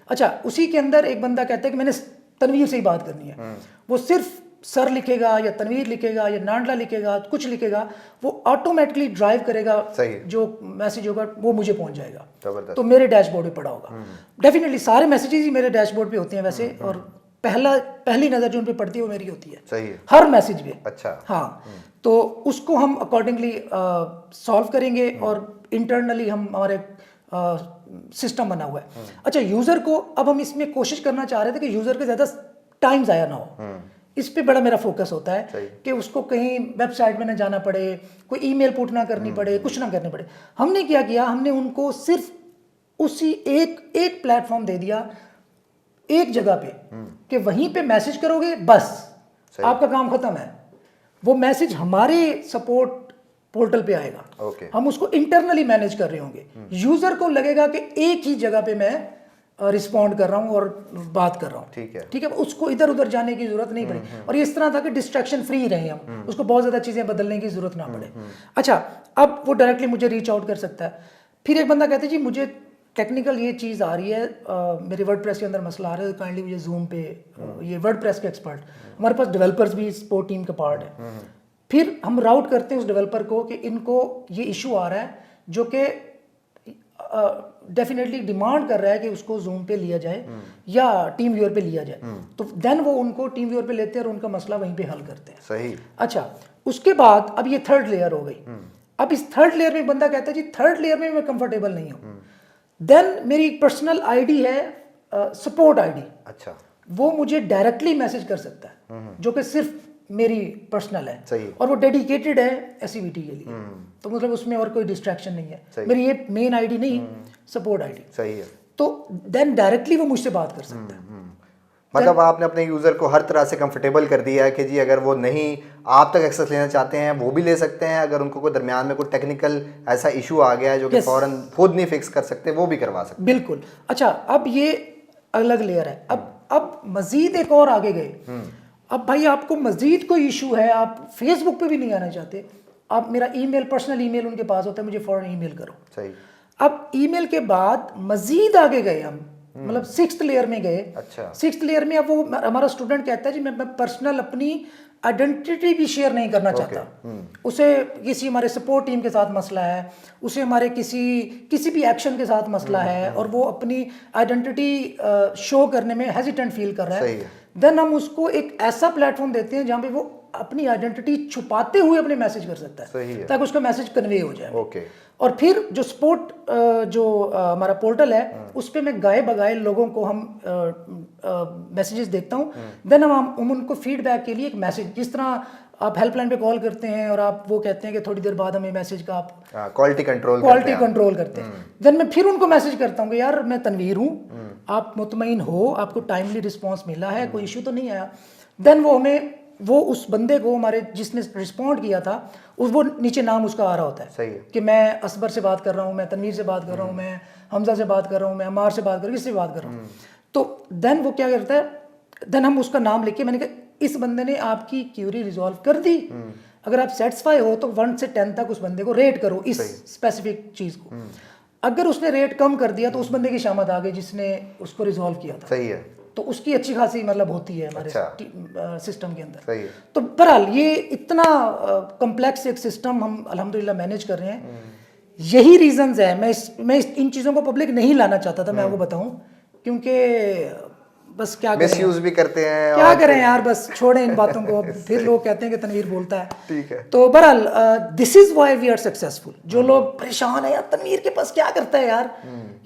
अच्छा, उसी के अंदर एक बंदा कहता है कि मैंने तनवीर से ही बात करनी है, वो सिर्फ सर लिखेगा या तनवीर लिखेगा या नांडला लिखेगा, कुछ लिखेगा, वो ऑटोमेटिकली ड्राइव करेगा, जो मैसेज होगा वो मुझे पहुंच जाएगा, तो मेरे डैशबोर्ड पे पड़ा होगा। डेफिनेटली सारे मैसेजेस ही मेरे डैशबोर्ड पे होते हैं वैसे, और पहली नज़र जो उन पे पड़ती है वो मेरी होती है। सही है। हर मैसेज पे। अच्छा। हाँ, तो उसको हम अकॉर्डिंगली सॉल्व करेंगे, और इंटरनली हम हमारे सिस्टम बना हुआ है। अच्छा, यूज़र को अब हम इसमें कोशिश करना चाह रहे थे कि यूज़र के ज़्यादा टाइम ज़ाया ना हो। इस पे बड़ा मेरा फोकस होता है कि उसको कहीं वेबसाइट में ना जाना पड़े, कोई ईमेल पुट ना करनी पड़े, कुछ ना करनी पड़े। हमने क्या किया, हमने उनको सिर्फ उसी एक प्लेटफॉर्म दे दिया, एक जगह पे, कि वहीं पे मैसेज करोगे बस आपका काम खत्म है। वो मैसेज हमारे सपोर्ट पोर्टल पे आएगा। हम उसको इंटरनली मैनेज कर रहे होंगे। यूजर को लगेगा कि एक ही जगह पे मैं रिस्पॉन्ड कर रहा हूँ और बात कर रहा हूँ। ठीक है, उसको इधर उधर जाने की जरूरत नहीं पड़ी। और ये इस तरह था कि डिस्ट्रैक्शन फ्री रहे हम, उसको बहुत ज्यादा चीजें बदलने की जरूरत ना पड़े। अच्छा, अब वो डायरेक्टली मुझे रीच आउट कर सकता है। फिर एक बंदा कहते जी मुझे टेक्निकल ये चीज़ आ रही है, मेरे वर्डप्रेस के अंदर मसला आ रहा है, तो काइंडली मुझे जूम पे, ये वर्डप्रेस के एक्सपर्ट, हमारे पास डेवलपर्स भी सपोर्ट टीम का पार्ट है। फिर हम राउट करते हैं उस डेवलपर को कि इनको ये इशू आ रहा है जो कि डेफिनेटली डिमांड कर रहा है कि उसको जूम पे लिया जाए या टीम व्यूअर पे लिया जाए। तो देन वो उनको टीम व्यूअर पे लेते हैं और उनका मसला वहीं पे हल करते हैं। सही। अच्छा, उसके बाद अब ये थर्ड लेयर हो गई। अब इस थर्ड लेयर में बंदा कहता है जी थर्ड लेयर में मैं कंफर्टेबल नहीं हूँ। देन मेरी पर्सनल आईडी है, सपोर्ट आईडी। अच्छा, वो मुझे डायरेक्टली मैसेज कर सकता है, जो कि सिर्फ मेरी पर्सनल है। सही। और वो डेडिकेटेड है एसईबीटी के लिए। तो मतलब उसमें और कोई डिस्ट्रैक्शन नहीं है। मेरी ये मेन आईडी नहीं, सपोर्ट आईडी। सही है। तो देन डायरेक्टली वो मुझसे बात कर सकता है। मतलब आपने अपने यूज़र को हर तरह से कंफर्टेबल कर दिया है कि जी अगर वो नहीं आप तक एक्सेस लेना चाहते हैं वो भी ले सकते हैं, अगर उनको कोई दरमियान में कोई टेक्निकल ऐसा इशू आ गया है जो कि फ़ौरन खुद नहीं फिक्स कर सकते, वो भी करवा सकते हैं। बिल्कुल। अच्छा, अब ये अलग लेयर है। अब मजीद एक और आगे गए। अब भाई आपको मजीद कोई इशू है, आप फेसबुक पे भी नहीं आना चाहते, आप मेरा ईमेल, पर्सनल ईमेल उनके पास होता है, मुझे फौरन ईमेल करो। सही। अब ईमेल के बाद मजीद आगे गए हम, मतलब 6th लेयर में गए। अच्छा। 6th लेयर में अब वो हमारा स्टूडेंट कहता है जी मैं पर्सनल अपनी आइडेंटिटी भी शेयर नहीं करना चाहता। उसे किसी हमारे सपोर्ट टीम के साथ मसला है, उसे हमारे किसी भी एक्शन के साथ मसला है और वो अपनी आइडेंटिटी शो करने में हेजिटेंट फील कर रहा है। देन हम उसको एक ऐसा प्लेटफॉर्म देते हैं जहाँ पे वो अपनी आइडेंटिटी छुपाते हुए अपने मैसेज कर सकता है, ताकि उसका मैसेज कन्वे हो जाए। और फिर जो सपोर्ट जो हमारा पोर्टल है उस पर मैं गाए बगाए लोगों को हम मैसेजेस देखता हूँ। देन हम उनको फीडबैक के लिए एक मैसेज, जिस तरह आप हेल्पलाइन पे कॉल करते हैं और आप वो कहते हैं कि थोड़ी देर बाद हमें मैसेज का आप क्वालिटी कंट्रोल करते हैं। देन मैं फिर उनको मैसेज करता हूँ कि यार मैं तनवीर हूँ, आप मुतमईन हो, आपको टाइमली रिस्पॉन्स मिला है, कोई इशू तो नहीं आया। देन वो उस बंदे को, हमारे जिसने रिस्पॉन्ड किया था, वो नीचे नाम उसका आ रहा होता है। सही है। कि मैं असबर से बात कर रहा हूँ, मैं तनवीर से बात कर रहा हूँ, मैं हमजा से बात कर रहा हूँ, मैं अमार से बात कर रहा हूँ, किससे बात कर रहा हूँ। तो देन वो क्या करता है, देन हम उसका नाम लेके, मैंने कहा इस बंदे ने आपकी क्यूरी रिजॉल्व कर दी, अगर आप सेटिस्फाई हो तो 1 से 10 तक उस बंदे को रेट करो इस स्पेसिफिक चीज को। अगर उसने रेट कम कर दिया तो उस बंदे की शामत आ गई जिसने उसको रिजॉल्व किया था। सही है। तो उसकी अच्छी खासी मतलब होती है हमारे सिस्टम के अंदर। सही है। तो बहरहाल ये इतना कॉम्प्लेक्स एक सिस्टम हम अल्हम्दुलिल्लाह मैनेज कर रहे हैं। यही रीजंस है, मैं इन चीज़ों को पब्लिक नहीं लाना चाहता था, मैं आपको बताऊं, क्योंकि बस क्या मिसयूज भी करते हैं, क्या करें यार, बस छोड़ें इन बातों को। फिर लोग कहते हैं कि तनवीर बोलता है। ठीक है। तो बहरहाल this is why we are successful. जो लोग परेशान है यार तनवीर के पास क्या करता है यार,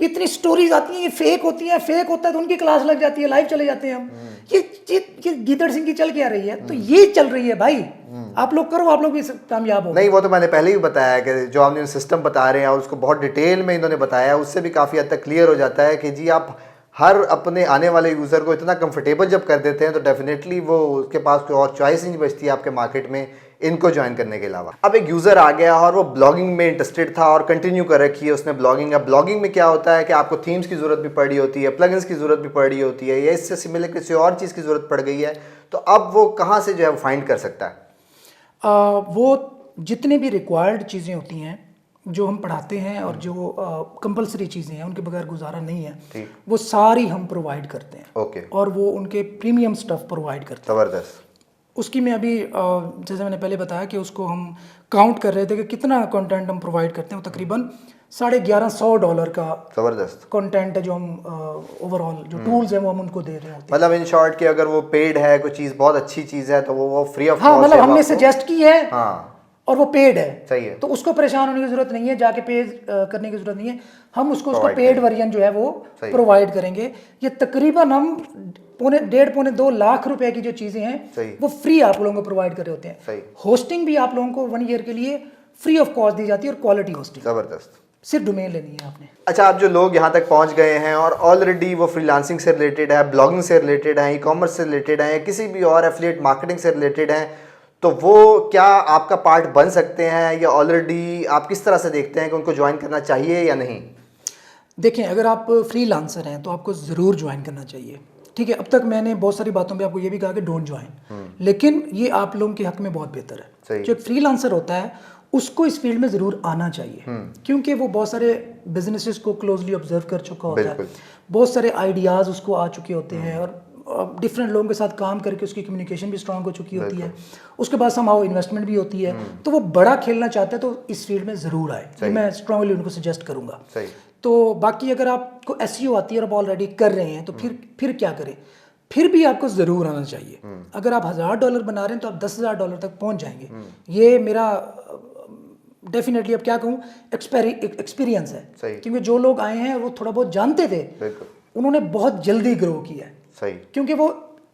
इतनी स्टोरीज आती हैं, ये फेक होती हैं, फेक होता है तो उनकी क्लास लग जाती है, लाइव चले जाते हैं हम। ये गिदड़ सिंह की चल के आ रही है, तो ये चल रही है भाई, आप लोग करो, आप लोग भी कामयाब हो। नहीं, वो तो मैंने पहले ही बताया कि जो आपने सिस्टम बता रहे हैं और उसको बहुत डिटेल में इन्होंने बताया, उससे भी काफ़ी हद तक क्लियर हो जाता है कि जी आप हर अपने आने वाले यूज़र को इतना कंफर्टेबल जब कर देते हैं तो डेफिनेटली वो उसके पास कोई और चॉइस नहीं बचती है आपके मार्केट में इनको ज्वाइन करने के अलावा। अब एक यूज़र आ गया और वो ब्लॉगिंग में इंटरेस्टेड था और कंटिन्यू कर रखी है उसने ब्लॉगिंग। अब ब्लॉगिंग में क्या होता है कि आपको थीम्स की ज़रूरत भी पड़ रही होती है, प्लगइन्स की ज़रूरत भी पड़ रही होती है, या इससे सिमिलर किसी और चीज़ की ज़रूरत पड़ गई है, तो अब वो कहाँ से जो है फाइंड कर सकता है? वो जितने भी रिक्वायर्ड चीज़ें होती हैं जो हम पढ़ाते हैं और जो कंपलसरी चीज़ें हैं, उनके बगैर गुजारा नहीं है, वो सारी हम प्रोवाइड करते हैं। ओके। और वो उनके प्रीमियम स्टफ प्रोवाइड करते हैं। ज़बरदस्त। उसकी मैं अभी जैसे मैंने पहले बताया कि उसको हम काउंट कर रहे थे कि कितना कंटेंट हम प्रोवाइड करते हैं, वो तकरीबन $1150 का ज़बरदस्त कंटेंट है जो हम ओवरऑल जो टूल्स हैं वो हम उनको दे रहे होते हैं। मतलब इन शॉर्ट कि अगर वो पेड है, कोई चीज़ बहुत अच्छी चीज़ है तो वो फ्री ऑफ हाँ, मतलब हमने सजेस्ट की है। हाँ। और वो पेड है, सही है। तो उसको परेशान होने की जरूरत नहीं है, जाके पे करने की जरूरत नहीं है। हम उसको Provide पेड वर्जन जो है वो सही। प्रोवाइड करेंगे। ये तकरीबन हम पौने 2 लाख रुपए की जो चीजें सही। हैं वो फ्री आप लोगों को प्रोवाइड कर रहे होते सही। हैं। होस्टिंग भी आप लोगों को 1 ईयर के लिए फ्री ऑफ कॉस्ट दी जाती है, और क्वालिटी होस्टिंग, ज़बरदस्त। सिर्फ डोमेन लेनी है आपने। अच्छा, आप जो लोग यहाँ तक पहुँच गए हैं और ऑलरेडी वो फ्रीलांसिंग से रिलेटेड है, ब्लॉगिंग से रिलेटेड है, ई कॉमर्स से रिलेटेड है, किसी भी और एफिलिएट मार्केटिंग से रिलेटेड हैं, तो वो क्या आपका पार्ट बन सकते हैं, या ऑलरेडी आप किस तरह से देखते हैं कि उनको ज्वाइन करना चाहिए या नहीं? देखें, अगर आप फ्रीलांसर हैं तो आपको ज़रूर ज्वाइन करना चाहिए, ठीक है। अब तक मैंने बहुत सारी बातों पे आपको ये भी कहा कि डोंट ज्वाइन, लेकिन ये आप लोगों के हक में बहुत बेहतर है। जो एक फ्रीलांसर होता है उसको इस फील्ड में ज़रूर आना चाहिए, क्योंकि वो बहुत सारे बिजनेसेस को क्लोजली ऑब्जर्व कर चुका होता है, बहुत सारे आइडियाज़ उसको आ चुके होते हैं, और डिफरेंट लोगों के साथ काम करके उसकी कम्युनिकेशन भी स्ट्रांग हो चुकी होती है। उसके बाद समहाउ इन्वेस्टमेंट भी होती है, तो वो बड़ा खेलना चाहते हैं तो इस फील्ड में ज़रूर आए, ये मैं स्ट्रांगली उनको सजेस्ट करूँगा। तो बाकी अगर आपको एसईओ आती है और आप ऑलरेडी कर रहे हैं तो फिर क्या करें, फिर भी आपको ज़रूर आना चाहिए। अगर आप $1000 बना रहे हैं तो आप $10,000 तक पहुंच जाएंगे। ये मेरा डेफिनेटली अब क्या कहूँ एक्सपीरियंस है, क्योंकि जो लोग आए हैं वो थोड़ा बहुत जानते थे, उन्होंने बहुत जल्दी ग्रो किया है। सही। क्योंकि वो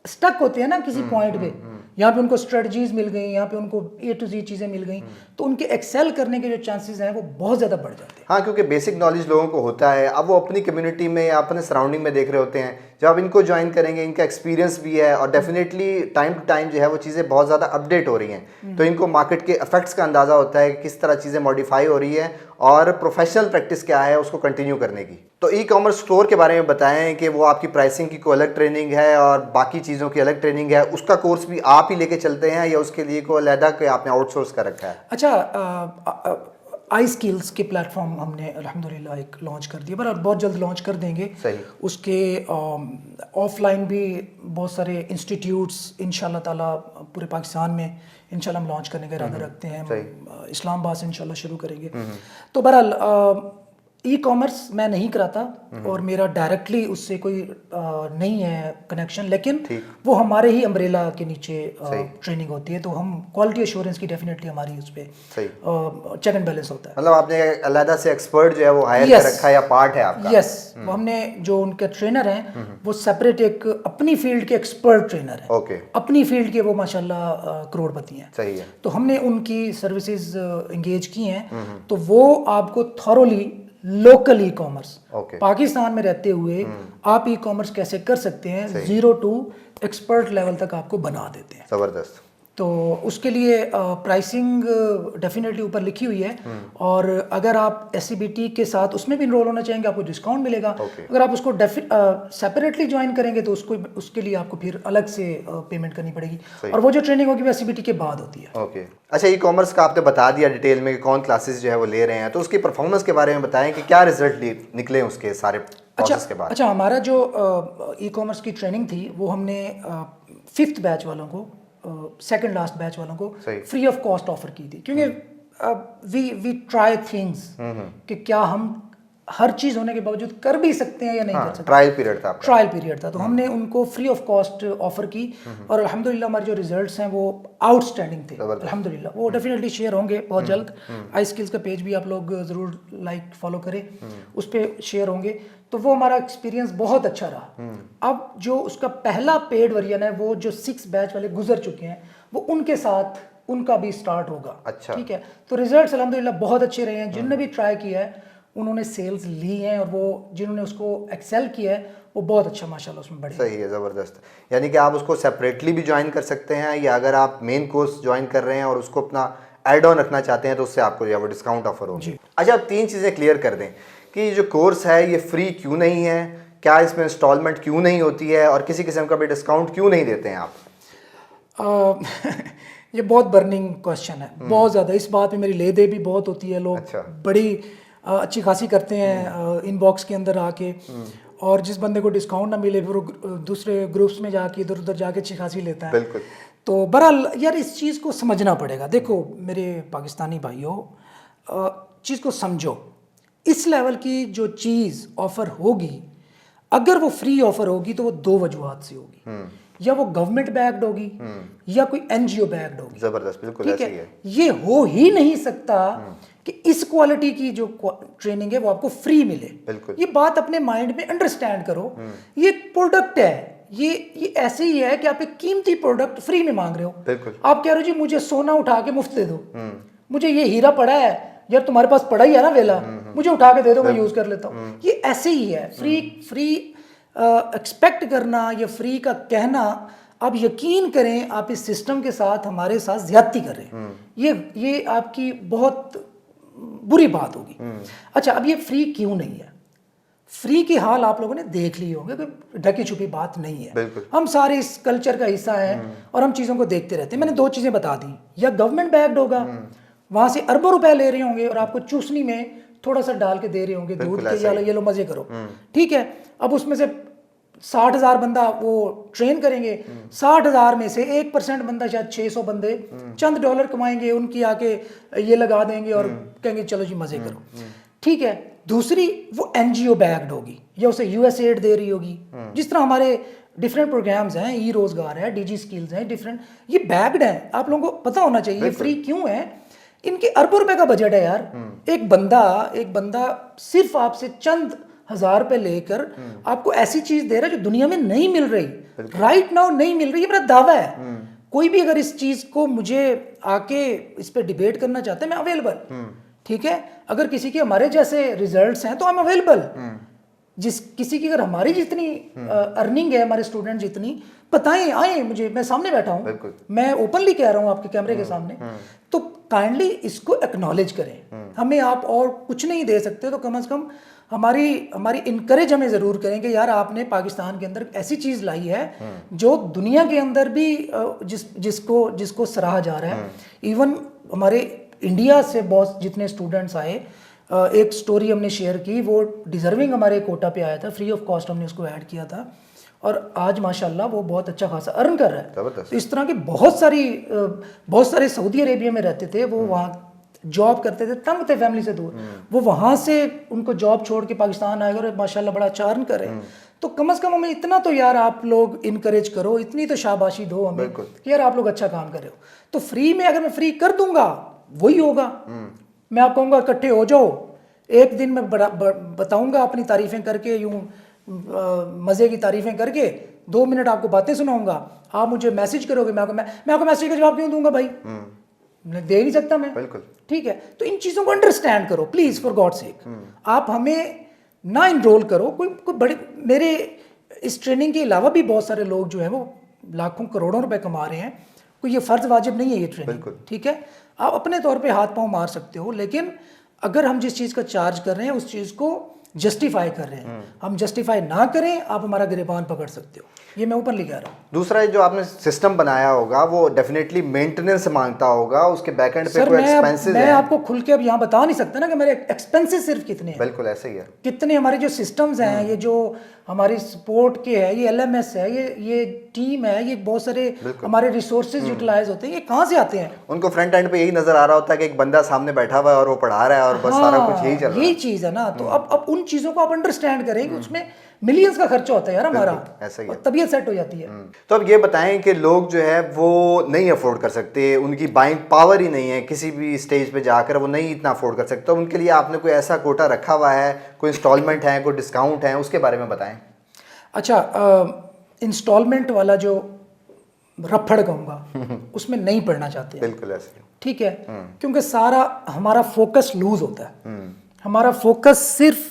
स्टक होते हैं ना किसी पॉइंट पे, यहाँ पे उनको स्ट्रेटजीज मिल गई, यहाँ पे उनको A to Z चीज़ें मिल गई, तो उनके एक्सेल करने के जो चांसेस हैं वो बहुत ज़्यादा बढ़ जाते हैं। हाँ, क्योंकि बेसिक नॉलेज लोगों को होता है, अब वो अपनी कम्युनिटी में या अपने सराउंडिंग में देख रहे होते हैं। जब आप इनको ज्वाइन करेंगे, इनका एक्सपीरियंस भी है, और डेफिनेटली टाइम टू टाइम जो है वो चीज़ें बहुत ज़्यादा अपडेट हो रही हैं, तो इनको मार्केट के इफेक्ट्स का अंदाज़ा होता है कि किस तरह चीज़ें मॉडिफाई हो रही है और प्रोफेशनल प्रैक्टिस क्या है उसको कंटिन्यू करने की। तो ई कॉमर्स स्टोर के बारे में बताएं कि वो आपकी प्राइसिंग की कोई अलग ट्रेनिंग है और बाकी चीज़ों की अलग ट्रेनिंग है, उसका कोर्स भी आप ही लेके चलते हैं या उसके लिए कोई अलहदा के आपने आउटसोर्स कर रखा है? अच्छा, आई स्किल्स के प्लेटफॉर्म हमने अल्हम्दुलिल्लाह एक लॉन्च कर दिया, पर बहुत जल्द लॉन्च कर देंगे। सही। उसके ऑफलाइन भी बहुत सारे इंस्टीट्यूट्स इंशाल्लाह ताला पूरे पाकिस्तान में इंशाल्लाह हम लॉन्च करने का इरादा रखते हैं। इस्लामाबाद से इंशाल्लाह शुरू करेंगे। तो बहरहाल ई कॉमर्स मैं नहीं कराता और मेरा डायरेक्टली उससे कोई नहीं है कनेक्शन, लेकिन वो हमारे ही अम्ब्रेला के नीचे ट्रेनिंग होती है, तो हम क्वालिटी एश्योरेंस की डेफिनेटली हमारी उस पर चेक एंड बैलेंस होता है। मतलब आपने अलग से एक्सपर्ट जो है वो हायर कर रखा है या पार्ट है आपका? यस, हमने जो उनके ट्रेनर हैं वो सेपरेट एक अपनी फील्ड के एक्सपर्ट ट्रेनर है। ओके। अपनी फील्ड के वो माशाल्लाह करोड़पति हैं। सही है। तो हमने उनकी सर्विसेज एंगेज की हैं, तो वो आपको thoroughly local e commerce Pakistan में रहते हुए आप ई कॉमर्स कैसे कर सकते हैं 0 to एक्सपर्ट लेवल तक आपको बना देते हैं। जबरदस्त। तो उसके लिए प्राइसिंग डेफिनेटली ऊपर लिखी हुई है, और अगर आप SCBT के साथ उसमें भी इनरोल होना चाहेंगे आपको डिस्काउंट मिलेगा। अगर आप उसको सेपरेटली ज्वाइन करेंगे तो उसके लिए आपको फिर अलग से पेमेंट करनी पड़ेगी, और वो जो ट्रेनिंग होगी वो SCBT के बाद होती है। ओके। अच्छा, ई कॉमर्स का आपने बता दिया डिटेल में कि कौन क्लासेस जो है वो ले रहे हैं, तो उसकी परफॉर्मेंस के बारे में बताएं कि क्या रिजल्ट निकले उसके सारे प्रोसेस के बाद। अच्छा, हमारा जो ई कॉमर्स की ट्रेनिंग थी वो हमने 5th बैच वालों को, सेकंड लास्ट बैच वालों को फ्री ऑफ कॉस्ट ऑफर की थी, क्योंकि वी ट्राई थिंग्स कि क्या हम हर चीज़ होने के बावजूद कर भी सकते हैं या नहीं कर सकते। ट्रायल पीरियड था। तो हमने उनको फ्री ऑफ कॉस्ट ऑफर की, और अल्हम्दुलिल्लाह हमारे जो रिजल्ट्स हैं वो आउटस्टैंडिंग थे अल्हम्दुलिल्लाह। वो डेफिनेटली शेयर होंगे बहुत जल्द। आई स्किल्स का पेज भी आप लोग ज़रूर लाइक फॉलो करें, उस पर शेयर होंगे। तो वो हमारा एक्सपीरियंस बहुत अच्छा रहा। अब जो उसका पहला पेड वर्जन है वो जो 6 बैच वाले गुजर चुके हैं वो उनके साथ उनका भी स्टार्ट होगा। अच्छा। ठीक है, तो रिजल्ट्स अल्हम्दुलिल्लाह बहुत अच्छे रहे हैं। जिनने भी ट्राई किया है उन्होंने सेल्स ली हैं, और वो जिन्होंने उसको एक्सेल किया है वो बहुत अच्छा माशाल्लाह उसमें बढ़े। सही है, ज़बरदस्त। यानी कि आप उसको सेपरेटली भी ज्वाइन कर सकते हैं, या अगर आप मेन कोर्स ज्वाइन कर रहे हैं और उसको अपना एड ऑन रखना चाहते हैं तो उससे आपको जो है वो डिस्काउंट ऑफर होगी। अच्छा, अब 3 चीज़ें क्लियर कर दें कि जो कोर्स है ये फ्री क्यों नहीं है, क्या इसमें इंस्टॉलमेंट क्यों नहीं होती है, और किसी किस्म का भी डिस्काउंट क्यों नहीं देते हैं आप? ये बहुत बर्निंग क्वेश्चन है, बहुत ज़्यादा। इस बात में मेरी ले दे भी बहुत होती है, लोग बड़ी अच्छी खासी करते हैं इनबॉक्स के अंदर आके, और जिस बंदे को डिस्काउंट ना मिले फिर वो दूसरे ग्रुप्स में जाके इधर उधर जाके अच्छी खासी लेता है। बिल्कुल। तो बहरहाल यार इस चीज़ को समझना पड़ेगा। देखो मेरे पाकिस्तानी भाइयों, चीज़ को समझो। इस लेवल की जो चीज़ ऑफ़र होगी, अगर वो फ्री ऑफ़र होगी तो वो 2 वजूहात से होगी। या वो गवर्नमेंट बैक्ड होगी या कोई एनजीओ बैक्ड होगी। जबरदस्त, बिल्कुल ठीक ऐसे है, ही है। ये हो ही नहीं सकता कि इस क्वालिटी की जो ट्रेनिंग है वो आपको फ्री मिले। बिल्कुल। ये बात अपने माइंड में अंडरस्टैंड करो। ये प्रोडक्ट है, ये ऐसे ही है कि आप एक कीमती प्रोडक्ट फ्री में मांग रहे हो। बिल्कुल। आप कह रहे हो जी मुझे सोना उठा के मुफ्त दे दो, मुझे ये हीरा पड़ा है यार, तुम्हारे पास पड़ा ही है ना वेला, मुझे उठा के दे दो, मैं यूज कर लेता हूँ। ये ऐसे ही है। फ्री एक्सपेक्ट करना या फ्री का कहना, आप यकीन करें आप इस सिस्टम के साथ हमारे साथ ज्यादती कर रहे हैं। ये आपकी बहुत बुरी बात होगी। अच्छा, अब ये फ्री क्यों नहीं है? फ्री की हाल आप लोगों ने देख ली होगी, कोई ढकी छुपी बात नहीं है। बिल्कुल। हम सारे इस कल्चर का हिस्सा हैं और हम चीज़ों को देखते रहते हैं। मैंने दो चीज़ें बता दी, या गवर्नमेंट बैक्ड होगा, वहां से अरबों रुपए ले रहे होंगे और आपको चूसनी में थोड़ा सा डाल के दे रहे होंगे दूध के, या ये लो मजे करो। ठीक है, अब उसमें से 60,000 बंदा वो ट्रेन करेंगे, 60,000 में से 1% बंदा, शायद 600 बंदे चंद डॉलर कमाएंगे, उनकी आके ये लगा देंगे और कहेंगे चलो जी मजे करो। ठीक है, दूसरी वो एनजीओ बैक्ड होगी या उसे यूएसएड दे रही होगी। जिस तरह हमारे डिफरेंट प्रोग्राम्स हैं, ई रोजगार है, डीजी स्किल्स हैं, डिफरेंट, ये बैक्ड हैं। आप लोगों को पता होना चाहिए फ्री क्यों है। इनके अरबों रुपए का बजट है यार। एक बंदा सिर्फ आपसे चंद हजार रुपए लेकर आपको ऐसी चीज दे रहा है जो दुनिया में नहीं मिल रही, राइट नाउ नहीं मिल रही। ये मेरा दावा है। कोई भी अगर इस चीज को मुझे आके इस पे डिबेट करना चाहते हैं, मैं अवेलेबल। ठीक है, अगर किसी के हमारे जैसे रिजल्ट्स हैं तो आई एम अवेलेबल। किसी की अगर हमारी जितनी अर्निंग है, हमारे स्टूडेंट जितनी, बताएं, आए मुझे, मैं सामने बैठा हूँ, मैं ओपनली कह रहा हूँ आपके कैमरे के सामने, तो काइंडली इसको एक्नॉलेज करें। हमें आप और कुछ नहीं दे सकते तो कम से कम हमारी इनकरेज हमें ज़रूर करें कि यार आपने पाकिस्तान के अंदर ऐसी चीज़ लाई है जो दुनिया के अंदर भी जिसको सराहा जा रहा है। इवन हमारे इंडिया से बहुत जितने स्टूडेंट्स आए, एक स्टोरी हमने शेयर की, वो डिजर्विंग हमारे कोटा पे आया था, फ्री ऑफ कॉस्ट हमने उसको ऐड किया था और आज माशाल्लाह वो बहुत अच्छा खासा अर्न कर रहा है। तो इस तरह के बहुत सारे सऊदी अरेबिया में रहते थे, वो वहाँ जॉब करते थे, तंग थे फैमिली से दूर, वो वहाँ से उनको जॉब छोड़ के पाकिस्तान आए और माशाल्लाह बड़ा अच्छा अर्न कर रहे हैं। तो कम से कम हमें इतना तो यार आप लोग इनकरेज करो, इतनी तो शाबाशी दो हमें कि यार आप लोग अच्छा काम कर रहे हो। तो फ्री में अगर मैं फ्री कर दूंगा वही होगा। मैं आपको कहूँगा इकट्ठे हो जाओ, एक दिन मैं बताऊंगा अपनी तारीफें करके, यूं मज़े की तारीफें करके 2 मिनट आपको बातें सुनाऊंगा, आप मुझे मैसेज करोगे, मैं आपको मैसेज का जवाब क्यों दूंगा भाई? दे नहीं सकता मैं। बिल्कुल। ठीक है, तो इन चीज़ों को अंडरस्टैंड करो प्लीज़, फॉर गॉड सेक। आप हमें ना इनरोल करो। कोई बड़े, मेरे इस ट्रेनिंग के अलावा भी बहुत सारे लोग जो है वो लाखों करोड़ों रुपए कमा रहे हैं। कोई ये फ़र्ज़ वाजिब नहीं है ये ट्रेनिंग। ठीक है, आप अपने तौर पे हाथ पांव मार सकते हो, लेकिन अगर हम जिस चीज़ का चार्ज कर रहे हैं उस चीज़ को जस्टिफाई कर रहे हैं, हम जस्टिफाई ना करें, आप हमारा गिरबान पकड़ सकते हो। ये मैं ऊपर कह रहा हूँ। दूसरा जो आपने सिस्टम बनाया होगा वो डेफिनेटली मेंटेनेंस मांगता होगा, उसके बैकएंड पे कोई एक्सपेंसेस है। मैं आपको खुल के अब यहाँ बता नहीं सकता ना कि मेरे एक्सपेंसेस सिर्फ कितने हैं। बिल्कुल ऐसे ही है। कितने हमारे जो सिस्टम्स हैं, ये जो हमारी सपोर्ट के है, ये एलएमएस है, ये टीम है, ये बहुत सारे हमारे रिसोर्सेज यूटिलाइज होते हैं, ये कहाँ से आते हैं? उनको फ्रंट एंड पे यही नजर आ रहा होता है कि एक बंदा सामने बैठा हुआ है और वो पढ़ा रहा है और बस सारा कुछ यही चल रहा है। यही चीज़ है ना। तो अब उन चीज़ों को आप अंडरस्टैंड करें कि उसमें मिलियंस का खर्चा होता है यार हमारा, ऐसा ही है। तबीयत सेट हो जाती है। तो अब ये बताएं कि लोग जो है वो नहीं अफोर्ड कर सकते, उनकी बाइंग पावर ही नहीं है, किसी भी स्टेज पे जाकर वो नहीं इतना अफोर्ड कर सकते, तो उनके लिए आपने कोई ऐसा कोटा रखा हुआ है, कोई इंस्टॉलमेंट है, कोई डिस्काउंट है, उसके बारे में बताएं। अच्छा, इंस्टॉलमेंट वाला जो रफड़ कहूँगा उसमें नहीं पढ़ना चाहते। बिल्कुल ऐसे। ठीक है, क्योंकि सारा हमारा फोकस लूज होता है। हमारा फोकस सिर्फ,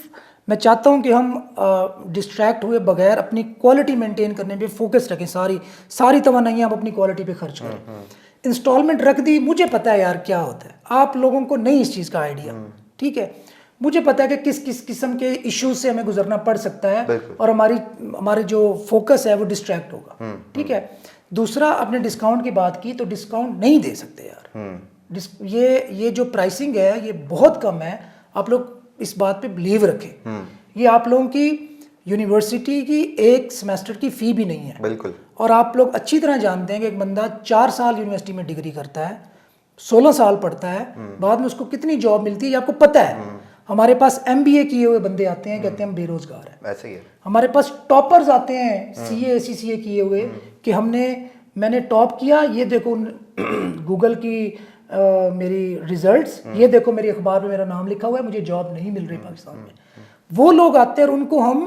मैं चाहता हूं कि हम डिस्ट्रैक्ट हुए बगैर अपनी क्वालिटी मेंटेन करने पे फोकस रखें। सारी तवानाई हम अपनी क्वालिटी पे खर्च करें। इंस्टॉलमेंट रख दी, मुझे पता है यार क्या होता है, आप लोगों को नहीं इस चीज़ का आइडिया। ठीक है, मुझे पता है कि किस किस किस्म के इश्यूज से हमें गुजरना पड़ सकता है और हमारे जो फोकस है वो डिस्ट्रैक्ट होगा। ठीक है, दूसरा, आपने डिस्काउंट की बात की, तो डिस्काउंट नहीं दे सकते यार। ये जो प्राइसिंग है ये बहुत कम है। आप लोग इस बात पे बिलीव रखें। ये आप लोगों की यूनिवर्सिटी की एक सेमेस्टर की फ़ी भी नहीं है। बिल्कुल। और आप लोग अच्छी तरह जानते हैं कि एक बंदा 4 साल यूनिवर्सिटी में डिग्री करता है, 16 साल पढ़ता है, बाद में उसको कितनी जॉब मिलती है ये आपको पता है। हमारे पास MBA किए हुए बंदे आते हैं, कहते हैं हम बेरोजगार हैं। ऐसे ही है। हमारे पास टॉपर्स आते हैं, CA ACCA किए हुए, कि मैंने टॉप किया, ये देखो गूगल की मेरी रिजल्ट्स, ये देखो मेरी अखबार में मेरा नाम लिखा हुआ है, मुझे जॉब नहीं मिल रही पाकिस्तान में। वो लोग आते हैं और उनको हम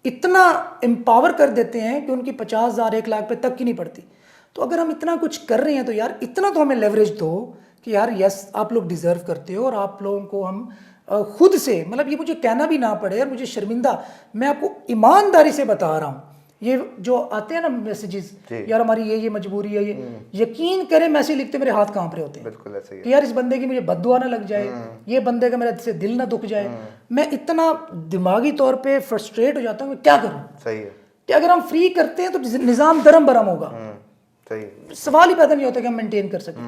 इतना एम्पावर कर देते हैं कि उनकी 50,000 1 लाख पे तक की नहीं पड़ती। तो अगर हम इतना कुछ कर रहे हैं तो यार इतना तो हमें लेवरेज दो कि यार यस आप लोग डिज़र्व करते हो, और आप लोगों को हम खुद से, मतलब ये मुझे कहना भी ना पड़े और मुझे शर्मिंदा, मैं आपको ईमानदारी से बता रहा हूँ, ये जो आते हैं ना मैसेजेस, यार हमारी ये मजबूरी है, ये यकीन करें मैसेज लिखते मेरे हाथ कांप रहे होते हैं। बिल्कुल ऐसे ही कि यार इस बंदे की मुझे बद्दुआ ना लग जाए, ये बंदे का मेरे से दिल ना दुख जाए। मैं इतना दिमागी तौर पे फ्रस्ट्रेट हो जाता हूँ, क्या करूँ। सही है कि अगर हम फ्री करते हैं तो निज़ाम दरम बरम होगा, सही है। सवाल ही पैदा नहीं होता कि हम मेंटेन कर सकें।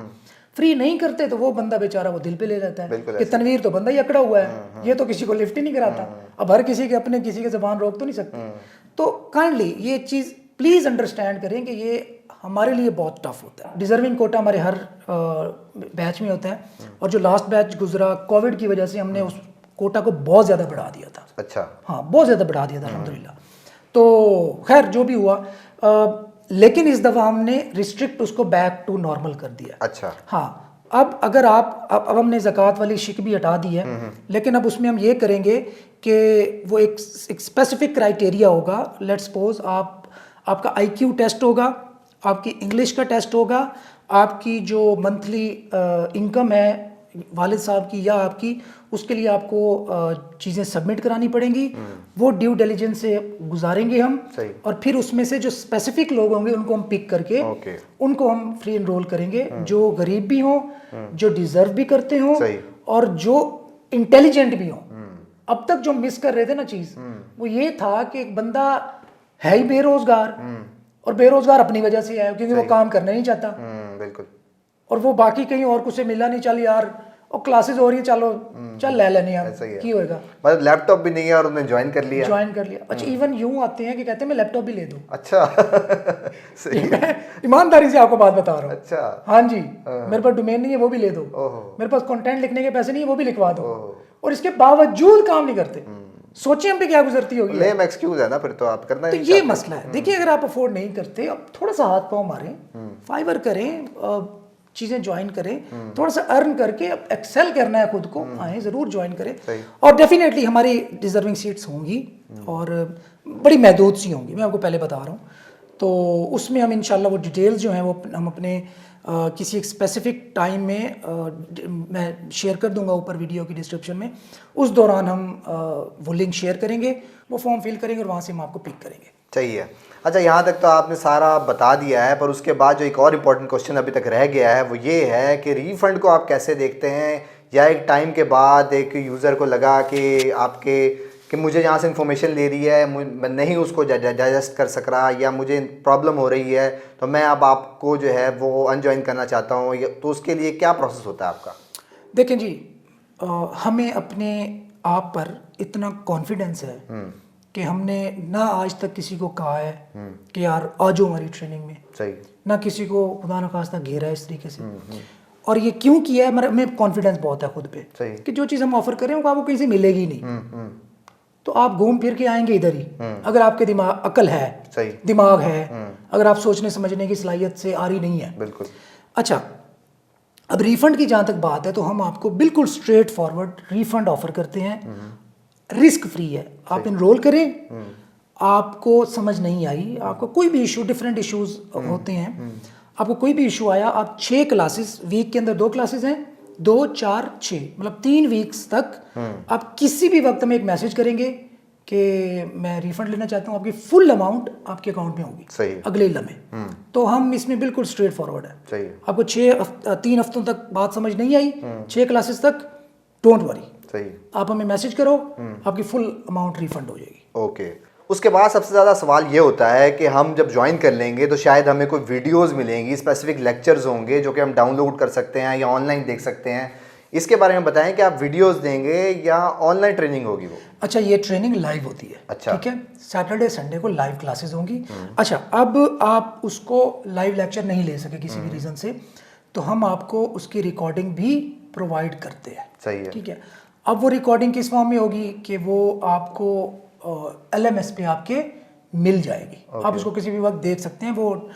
फ्री नहीं करते तो वो बंदा बेचारा वो दिल पे ले रहता है कि तनवीर तो बंदा ही अकड़ा हुआ है, ये तो किसी को लिफ्ट ही नहीं कराता। अब हर किसी के अपने किसी के ज़बान रोक तो नहीं सकते। तो काइंडली ये चीज़ प्लीज़ अंडरस्टैंड करें कि ये हमारे लिए बहुत टफ होता है। डिजर्विंग कोटा हमारे हर बैच में होता है, और जो लास्ट बैच गुजरा कोविड की वजह से हमने उस कोटा को बहुत ज़्यादा बढ़ा दिया था। अच्छा, हाँ बहुत ज़्यादा बढ़ा दिया था अल्हम्दुलिल्लाह। तो खैर जो भी हुआ, लेकिन इस दफ़ा हमने रिस्ट्रिक्ट उसको बैक टू नॉर्मल कर दिया। अच्छा, हाँ अब अगर अब हमने ज़कात वाली शिक भी हटा दी है, लेकिन अब उसमें हम ये करेंगे कि वो एक स्पेसिफिक क्राइटेरिया होगा। लेट्स सपोज आपका IQ टेस्ट होगा, आपकी इंग्लिश का टेस्ट होगा, आपकी जो मंथली इनकम है वालिद साहब की या आपकी, उसके लिए आपको चीज़ें सबमिट करानी पड़ेंगी। वो ड्यू डिलिजेंस से गुजारेंगे हम, और फिर उसमें से जो स्पेसिफिक लोग होंगे उनको हम पिक करके उनको हम फ्री एनरोल करेंगे, जो गरीब भी हों, जो डिजर्व भी करते हों, और जो इंटेलिजेंट भी हों। अब तक जो मिस कर रहे थे ना चीज़, वो ये था कि एक बंदा है ही बेरोजगार, और बेरोजगार अपनी वजह से है क्योंकि वो काम करना नहीं चाहता। बिल्कुल। और वो बाकी कहीं और कुछ से मिला नहीं, चल यार और क्लासेस हो रही है, चलो चल ले लेने यार, की होएगा। मतलब लैपटॉप भी नहीं है और उन्होंने ज्वाइन कर लिया। अच्छा इवन यूं आते हैं कि कहते हैं मैं लैपटॉप भी ले दूं। अच्छा सही है। ईमानदारी से आपको बात बता रहा हूँ। अच्छा, हाँ जी, मेरे पास डोमेन नहीं है वो भी ले दो, मेरे पास कंटेंट लिखने के पैसे नहीं है वो भी लिखवा दो, और इसके बावजूद काम नहीं करते। सोचिए हम पे क्या गुजरती होगी। लेम एक्सक्यूज है ना फिर तो, आप करना तो ये मसला है। देखिए अगर आप अफोर्ड नहीं करते, अब थोड़ा सा हाथ पाँव मारें, फाइवर करें, चीज़ें ज्वाइन करें, थोड़ा सा अर्न करके एक्सेल करना है खुद को, आए ज़रूर ज्वाइन करें। और डेफिनेटली हमारी डिजर्विंग सीट्स होंगी और बड़ी महदूद सी होंगी, मैं आपको पहले बता रहा हूँ। तो उसमें हम इंशाल्लाह वो डिटेल्स जो हैं वो हम अपने किसी एक स्पेसिफिक टाइम में मैं शेयर कर दूंगा ऊपर वीडियो की डिस्क्रिप्शन में। उस दौरान हम वो लिंक शेयर करेंगे, वो फॉर्म फिल करेंगे और वहाँ से हम आपको पिक करेंगे। चाहिए। अच्छा, यहाँ तक तो आपने सारा बता दिया है, पर उसके बाद जो एक और इम्पोर्टेंट क्वेश्चन अभी तक रह गया है वो ये है कि रिफ़ंड को आप कैसे देखते हैं, या एक टाइम के बाद एक यूज़र को लगा कि मुझे यहाँ से इन्फॉर्मेशन ले रही है, मैं नहीं उसको डाइजेस्ट कर सक रहा, या मुझे प्रॉब्लम हो रही है, तो मैं अब आपको जो है वो अनजॉइन करना चाहता हूँ, तो उसके लिए क्या प्रोसेस होता है आपका? देखें जी, हमें अपने आप पर इतना कॉन्फिडेंस है कि हमने ना आज तक किसी को कहा है कि यार आ जाओ हमारी ट्रेनिंग में, सही, ना किसी को खुदा न खास्ता घेरा है इस तरीके से। और ये क्यों किया है, हमें कॉन्फिडेंस बहुत है खुद पे कि जो चीज़ हम ऑफर करें वो आपको कहीं से मिलेगी नहीं। तो आप घूम फिर के आएंगे इधर ही, अगर आपके दिमाग अकल है, सही दिमाग है, अगर आप सोचने समझने की सलाहियत से आ रही नहीं है। बिल्कुल। अच्छा, अब रिफंड की जहाँ तक बात है तो हम आपको बिल्कुल स्ट्रेट फॉरवर्ड रिफंड ऑफर करते हैं, रिस्क फ्री है। आप इनरोल करें, आपको समझ नहीं आई, आपको कोई भी इशू, डिफरेंट इश्यूज होते हैं, आपको कोई भी इशू आया, आप 6 क्लासेस, वीक के अंदर 2 क्लासेस हैं, 2, 4, 6 मतलब 3 वीक्स तक आप किसी भी वक्त में एक मैसेज करेंगे कि मैं रिफंड लेना चाहता हूँ, आपकी फुल अमाउंट आपके अकाउंट में होगी अगले लम्हे। तो हम इसमें बिल्कुल स्ट्रेट फॉरवर्ड है। आपको 3 हफ्तों तक बात समझ नहीं आई, 6 क्लासेस तक, डोंट वरी, आप हमें मैसेज करो, आपकी फुल अमाउंट रिफंड हो जाएगी। ओके। उसके बाद सबसे ज़्यादा सवाल ये होता है कि हम जब ज्वाइन कर लेंगे तो शायद हमें कोई वीडियोस मिलेंगी, स्पेसिफिक लेक्चर्स होंगे जो कि हम डाउनलोड कर सकते हैं या ऑनलाइन देख सकते हैं। इसके बारे में बताएं कि आप वीडियोस देंगे या ऑनलाइन ट्रेनिंग होगी वो? अच्छा, ये ट्रेनिंग लाइव होती है। अच्छा, ठीक है, सैटरडे संडे को लाइव क्लासेस होंगी। अच्छा, अब आप उसको लाइव लेक्चर नहीं ले सके किसी भी रीज़न से, तो हम आपको उसकी रिकॉर्डिंग भी प्रोवाइड करते हैं। सही है, ठीक है। अब वो रिकॉर्डिंग किस फॉर्म में होगी कि वो आपको LMS पे आपके मिल जाएगी। आप उसको किसी भी वक्त देख सकते हैं, वो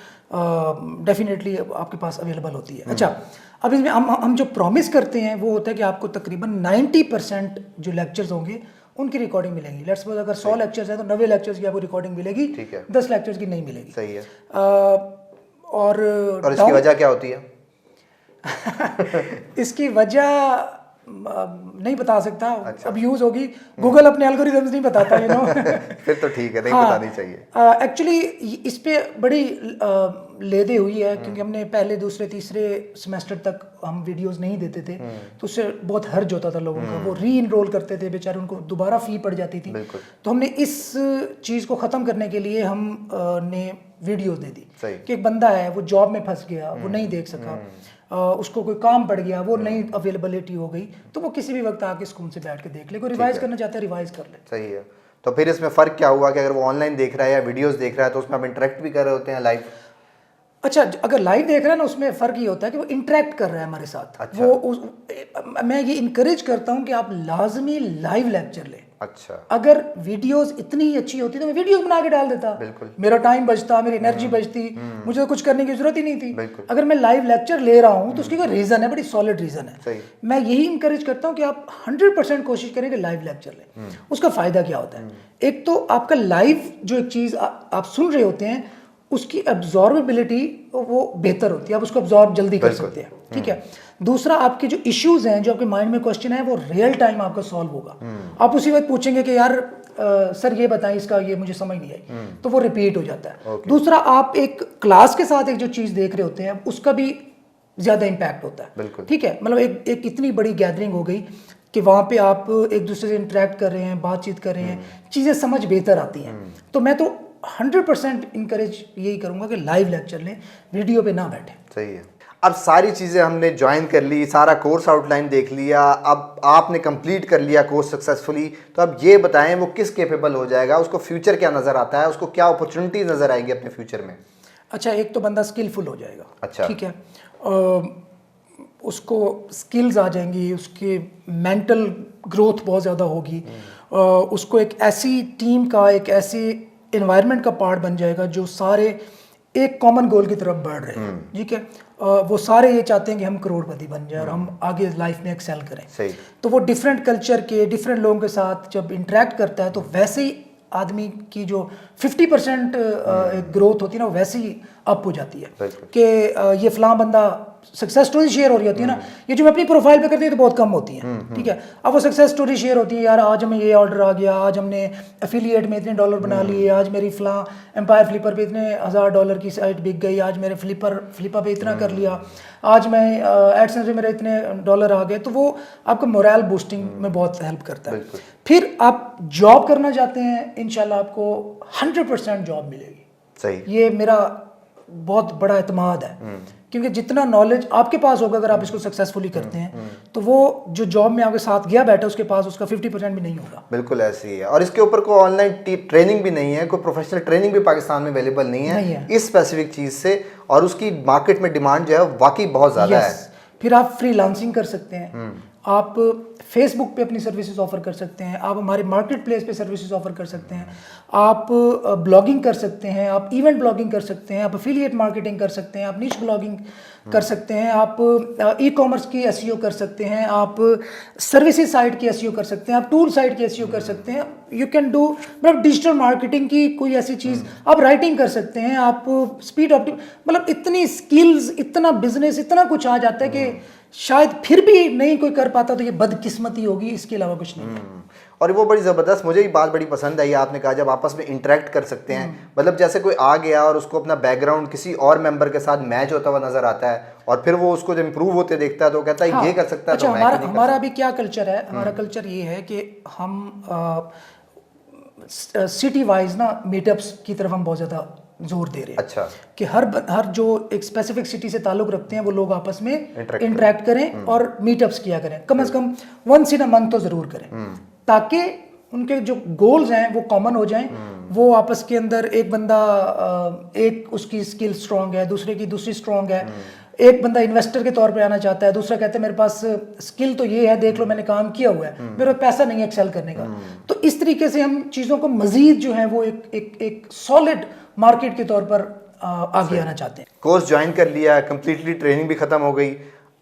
डेफिनेटली आपके पास अवेलेबल होती है। अच्छा, अब इसमें हम जो प्रॉमिस करते हैं वो होता है कि आपको तकरीबन 90% जो लेक्चर्स होंगे उनकी रिकॉर्डिंग मिलेगी। लेट्स सपोज अगर 100 लेक्चर्स हैं तो 90 लेक्चर्स की आपको रिकॉर्डिंग मिलेगी, 10 लेक्चर्स की नहीं मिलेगी। सही है। और इसकी वजह क्या होती है? इसकी वजह नहीं बता सकता। अच्छा। अब यूज होगी, गूगल अपने एल्गोरिथम्स नहीं बताता, यू नो। फिर तो ठीक है, नहीं बतानी चाहिए। एक्चुअली इस पे बड़ी लेदे हुई है, क्योंकि हमने पहले दूसरे तीसरे सेमेस्टर तक हम वीडियोस नहीं देते थे, तो उससे बहुत हर्ज होता था लोगों का। वो री इनरोल करते थे बेचारे, उनको दोबारा फी पड़ जाती थी। तो हमने इस चीज़ को ख़त्म करने के लिए हम ने वीडियोस दे दी कि एक बंदा है वो जॉब में फंस गया, वो नहीं देख सका, उसको कोई काम पड़ गया, वो नहीं अवेलेबिलिटी हो गई, तो वो किसी भी वक्त आके स्कूल से बैठ के देख ले। कोई रिवाइज करना चाहता है रिवाइज कर ले। सही है। तो फिर इसमें फ़र्क क्या हुआ कि अगर वो ऑनलाइन देख रहा है या वीडियोस देख रहा है तो उसमें आप इंटरेक्ट भी कर रहे होते हैं लाइव? अच्छा, अगर लाइव देख रहा है ना, उसमें फ़र्क ये होता है कि वो इंटरेक्ट कर रहा है हमारे साथ। अच्छा। मैं ये इनकरेज करता हूँ कि आप लाजमी लाइव लेक्चर लें। अच्छा। अगर वीडियोस इतनी ही अच्छी होती तो मैं वीडियोस बना के डाल देता, मेरा टाइम बचता, मेरी एनर्जी बचती, मुझे तो कुछ करने की जरूरत ही नहीं थी। अगर मैं लाइव लेक्चर ले रहा हूँ तो उसकी कोई रीज़न है, बड़ी सॉलिड रीज़न है। मैं यही इंकरेज करता हूँ कि आप 100% कोशिश करें कि लाइव लेक्चर लें। उसका फ़ायदा क्या होता है? एक तो आपका लाइव जो एक चीज़ आप सुन रहे होते हैं उसकी एब्जॉर्बेबिलिटी वो बेहतर होती है, आप उसको एब्जॉर्ब जल्दी कर सकते हैं, ठीक है। दूसरा, आपके जो इश्यूज हैं, जो आपके माइंड में क्वेश्चन है, वो रियल टाइम आपका सॉल्व होगा। आप उसी वक्त पूछेंगे कि यार सर ये बताएं, इसका ये मुझे समझ नहीं आई, तो वो रिपीट हो जाता है। दूसरा, आप एक क्लास के साथ एक जो चीज़ देख रहे होते हैं उसका भी ज़्यादा इम्पैक्ट होता है, ठीक है। मतलब एक इतनी बड़ी गैदरिंग हो गई कि वहाँ पे आप एक दूसरे से इंटरेक्ट कर रहे हैं, बातचीत कर रहे हैं, चीज़ें समझ बेहतर आती हैं। तो मैं तो 100% इंकरेज यही करूंगा कि लाइव लेक्चर लें, वीडियो पे ना बैठे। सही है। अब सारी चीज़ें हमने ज्वाइन कर ली, सारा कोर्स आउटलाइन देख लिया, अब आपने कंप्लीट कर लिया कोर्स सक्सेसफुली, तो अब ये बताएं वो किस केपेबल हो जाएगा, उसको फ्यूचर क्या नज़र आता है, उसको क्या अपॉर्चुनिटीज नज़र आएगी अपने फ्यूचर में? अच्छा, एक तो बंदा स्किलफुल हो जाएगा। अच्छा, ठीक है। उसको स्किल्स आ जाएंगी, उसके मेंटल ग्रोथ बहुत ज़्यादा होगी, उसको एक ऐसी टीम का, एक ऐसी एनवायरनमेंट का पार्ट बन जाएगा जो सारे एक कॉमन गोल की तरफ बढ़ रहे हैं, ठीक है। वो सारे ये चाहते हैं कि हम करोड़पति बन जाए और हम आगे लाइफ में एक्सेल करें। सही। तो वो डिफरेंट कल्चर के, डिफरेंट लोगों के साथ जब इंटरेक्ट करता है तो वैसे ही आदमी की जो 50% ग्रोथ होती है ना, वो वैसे ही अप हो जाती है कि ये फलां बंदा सक्सेस स्टोरी शेयर हो रही होती है ना, ये जो मैं अपनी प्रोफाइल पे करती है तो बहुत कम होती है, ठीक है। अब वो सक्सेस स्टोरी शेयर होती है, यार आज हमें ये ऑर्डर आ गया, आज हमने एफिलिएट में इतने डॉलर बना लिए, आज मेरी फलां एम्पायर फ्लिपर पे इतने $1000 की साइट बिक गई, आज मेरे फ्लिपा पे इतना कर लिया, आज मैं एडसेंस में मेरे इतने डॉलर आ गए। तो वो आपका मोरल बूस्टिंग में बहुत हेल्प करता है। फिर आप जॉब करना चाहते हैं, इंशाल्लाह आपको 100% जॉब मिलेगी। सही। ये मेरा बहुत बड़ा एतमाद है, क्योंकि जितना नॉलेज आपके पास होगा अगर आप इसको सक्सेसफुली करते हैं, तो वो जो जॉब में आपके साथ गया बैठा उसके पास उसका 50% भी नहीं होगा। बिल्कुल ऐसे ही है। और इसके ऊपर कोई ऑनलाइन ट्रेनिंग भी नहीं है, कोई प्रोफेशनल ट्रेनिंग भी पाकिस्तान में अवेलेबल नहीं है इस स्पेसिफिक चीज़ से, और उसकी मार्केट में डिमांड जो है वाकई बहुत ज़्यादा है। फिर आप फ्रीलांसिंग कर सकते हैं, आप फेसबुक पे अपनी सर्विसेज ऑफर कर सकते हैं, आप हमारे मार्केट प्लेस पे सर्विसेज ऑफर कर सकते हैं, आप ब्लॉगिंग कर सकते हैं, आप इवेंट ब्लॉगिंग कर सकते हैं, आप एफिलिएट मार्केटिंग कर सकते हैं, आप निश ब्लॉगिंग कर सकते हैं, आप ई कॉमर्स की एसईओ कर सकते हैं, आप सर्विसेज साइट की एसईओ कर सकते हैं, आप टूल साइट की एसईओ कर सकते हैं। यू कैन डू, मतलब डिजिटल मार्केटिंग की कोई ऐसी चीज़, आप राइटिंग कर सकते हैं, आप स्पीड ऑप्टिम, मतलब इतनी स्किल्स, इतना बिजनेस, इतना कुछ आ जाता है कि शायद फिर भी नहीं कोई कर पाता तो ये बदकिस्मती होगी, इसके अलावा कुछ नहीं है। और वो बड़ी ज़बरदस्त, मुझे ये बात बड़ी पसंद आई आपने कहा जब आपस में इंटरेक्ट कर सकते हैं, मतलब जैसे कोई आ गया और उसको अपना बैकग्राउंड किसी और मेंबर के साथ मैच होता हुआ नजर आता है और फिर वो उसको जब इम्प्रूव होते देखता है तो कहता है ये कर सकता है। अच्छा, तो हमारा अभी क्या कल्चर है, हमारा कल्चर ये है कि हम सिटी वाइज ना मीटअप्स की तरफ हम बहुत ज़्यादा जोर दे रहे हैं। अच्छा। कि हर जो एक स्पेसिफिक सिटी से ताल्लुक रखते हैं वो लोग आपस में इंटरेक्ट करें और मीटअप्स किया करें, कम से come once in a month तो ज़रूर करें, ताकि उनके जो गोल्स हैं वो कॉमन हो जाएं। वो आपस के अंदर एक बंदा, एक उसकी स्किल स्ट्रॉन्ग है, दूसरे की दूसरी स्ट्रॉन्ग है, एक बंदा इन्वेस्टर के तौर पे आना चाहता है, दूसरा कहता है मेरे पास स्किल तो ये है, देख लो मैंने काम किया हुआ है, मेरे पास पैसा नहीं है एक्सेल करने का। तो इस तरीके से हम चीज़ों को मजीद जो है वो एक सॉलिड मार्केट के तौर पर आगे आना चाहते हैं। कोर्स ज्वाइन कर लिया, कंप्लीटली ट्रेनिंग भी खत्म हो गई,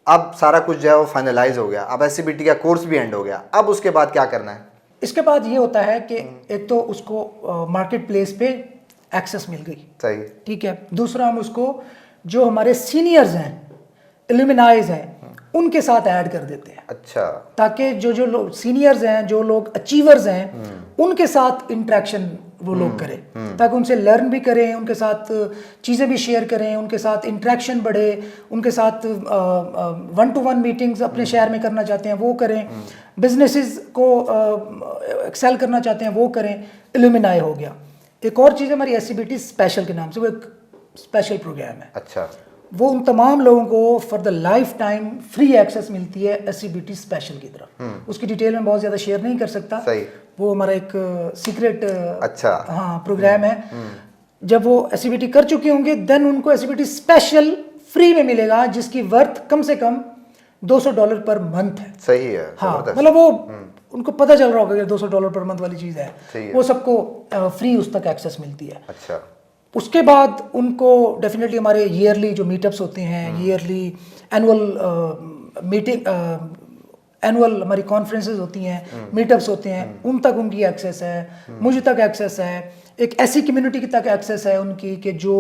अब सारा कुछ जो है वो फाइनलाइज हो गया, अब SCBT का कोर्स भी एंड हो गया, अब उसके बाद क्या करना है? इसके बाद ये होता है कि एक तो उसको मार्केट प्लेस पे एक्सेस मिल गई, सही, ठीक है। दूसरा हम उसको जो हमारे सीनियर्स हैं, एल्यूमिनाइज हैं, उनके साथ ऐड कर देते हैं। अच्छा, ताकि जो लोग सीनियर्स हैं, जो लोग अचीवर्स हैं, उनके साथ इंटरेक्शन वो लोग करें, ताकि उनसे लर्न भी करें, उनके साथ चीज़ें भी शेयर करें, उनके साथ इंटरेक्शन बढ़े, उनके साथ 1-to-1 मीटिंग्स अपने शहर में करना चाहते हैं वो करें, बिजनेसेस को एक्सेल करना चाहते हैं वो करें। एल्यूमिनाई हो गया। एक और चीज़ हमारी SCBT स्पेशल के नाम से, वो एक स्पेशल प्रोग्राम है। अच्छा, वो उन तमाम लोगों को for the lifetime free access मिलती है SCBT स्पेशल की तरफ। उसकी डिटेल में बहुत ज़्यादा शेयर नहीं कर सकता, सही, वो हमारा एक सीक्रेट अच्छा, हाँ प्रोग्राम है। जब वो SCBT कर चुके होंगे देन उनको SCBT स्पेशल फ्री में मिलेगा, जिसकी वर्थ कम से कम $200 पर मंथ है। सही है, हाँ, जबरदस्त। मतलब वो उनको पता चल रहा होगा कि $200 पर मंथ वाली चीज़ सही है, है। वो सबको फ्री उस तक एक्सेस मिलती है। अच्छा, उसके बाद उनको डेफिनेटली हमारे ईयरली जो मीटअप्स होते हैं, ईयरली एनुअल मीटिंग, एनुअल हमारी कॉन्फ्रेंसेस होती हैं, मीटअप्स होते हैं, उन तक उनकी एक्सेस है, मुझ तक एक्सेस है, एक ऐसी कम्युनिटी की तक एक्सेस है उनकी कि जो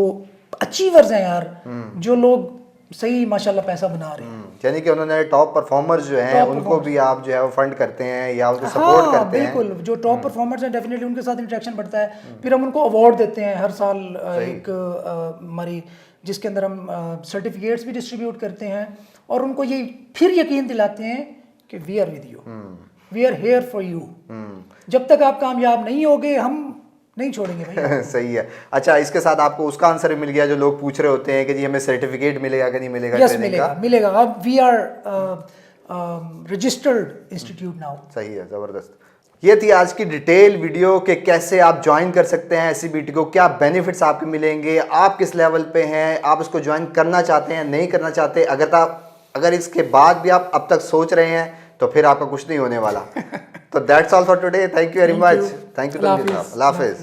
अचीवर्स हैं यार, जो लोग सही माशाल्लाह पैसा बना रहे हैं। यानी कि उन्होंने टॉप परफॉर्मर्स जो हैं उनको भी आप जो है वो फंड करते हैं या उनको सपोर्ट करते हैं? बिल्कुल, जो टॉप परफॉर्मर्स हैं डेफिनेटली उनके साथ इंटरेक्शन बढ़ता है। फिर हम उनको अवार्ड देते हैं हर साल, एक हमारी जिसके अंदर हम सर्टिफिकेट्स भी डिस्ट्रीब्यूट करते हैं और उनको ये फिर यकीन दिलाते हैं कि we are with you, we are here for you. जब तक आप कामयाब नहीं होगे हम नहीं छोड़ेंगे भाई। सही है। अच्छा, इसके साथ आपको उसका आंसर भी मिल गया जो लोग पूछ रहे होते हैं कि जी हमें सर्टिफिकेट मिलेगा कि नहीं मिलेगा? यस, ट्रेनिंग मिलेगा, का? मिलेगा। अब we are registered institute now. सही है, ज़बरदस्त। ये थी आज की डिटेल वीडियो कि कैसे आप ज्वाइन कर सकते हैं SCBT को, क्या बेनिफिट्स आपके मिलेंगे, आप किस लेवल पे हैं, आप इसको ज्वाइन करना चाहते हैं नहीं करना चाहते। अगर इसके बाद भी आप अब तक सोच रहे हैं तो फिर आपका कुछ नहीं होने वाला। तो that's all for today. Thank you very much. Thank you. Allah हाफिज़।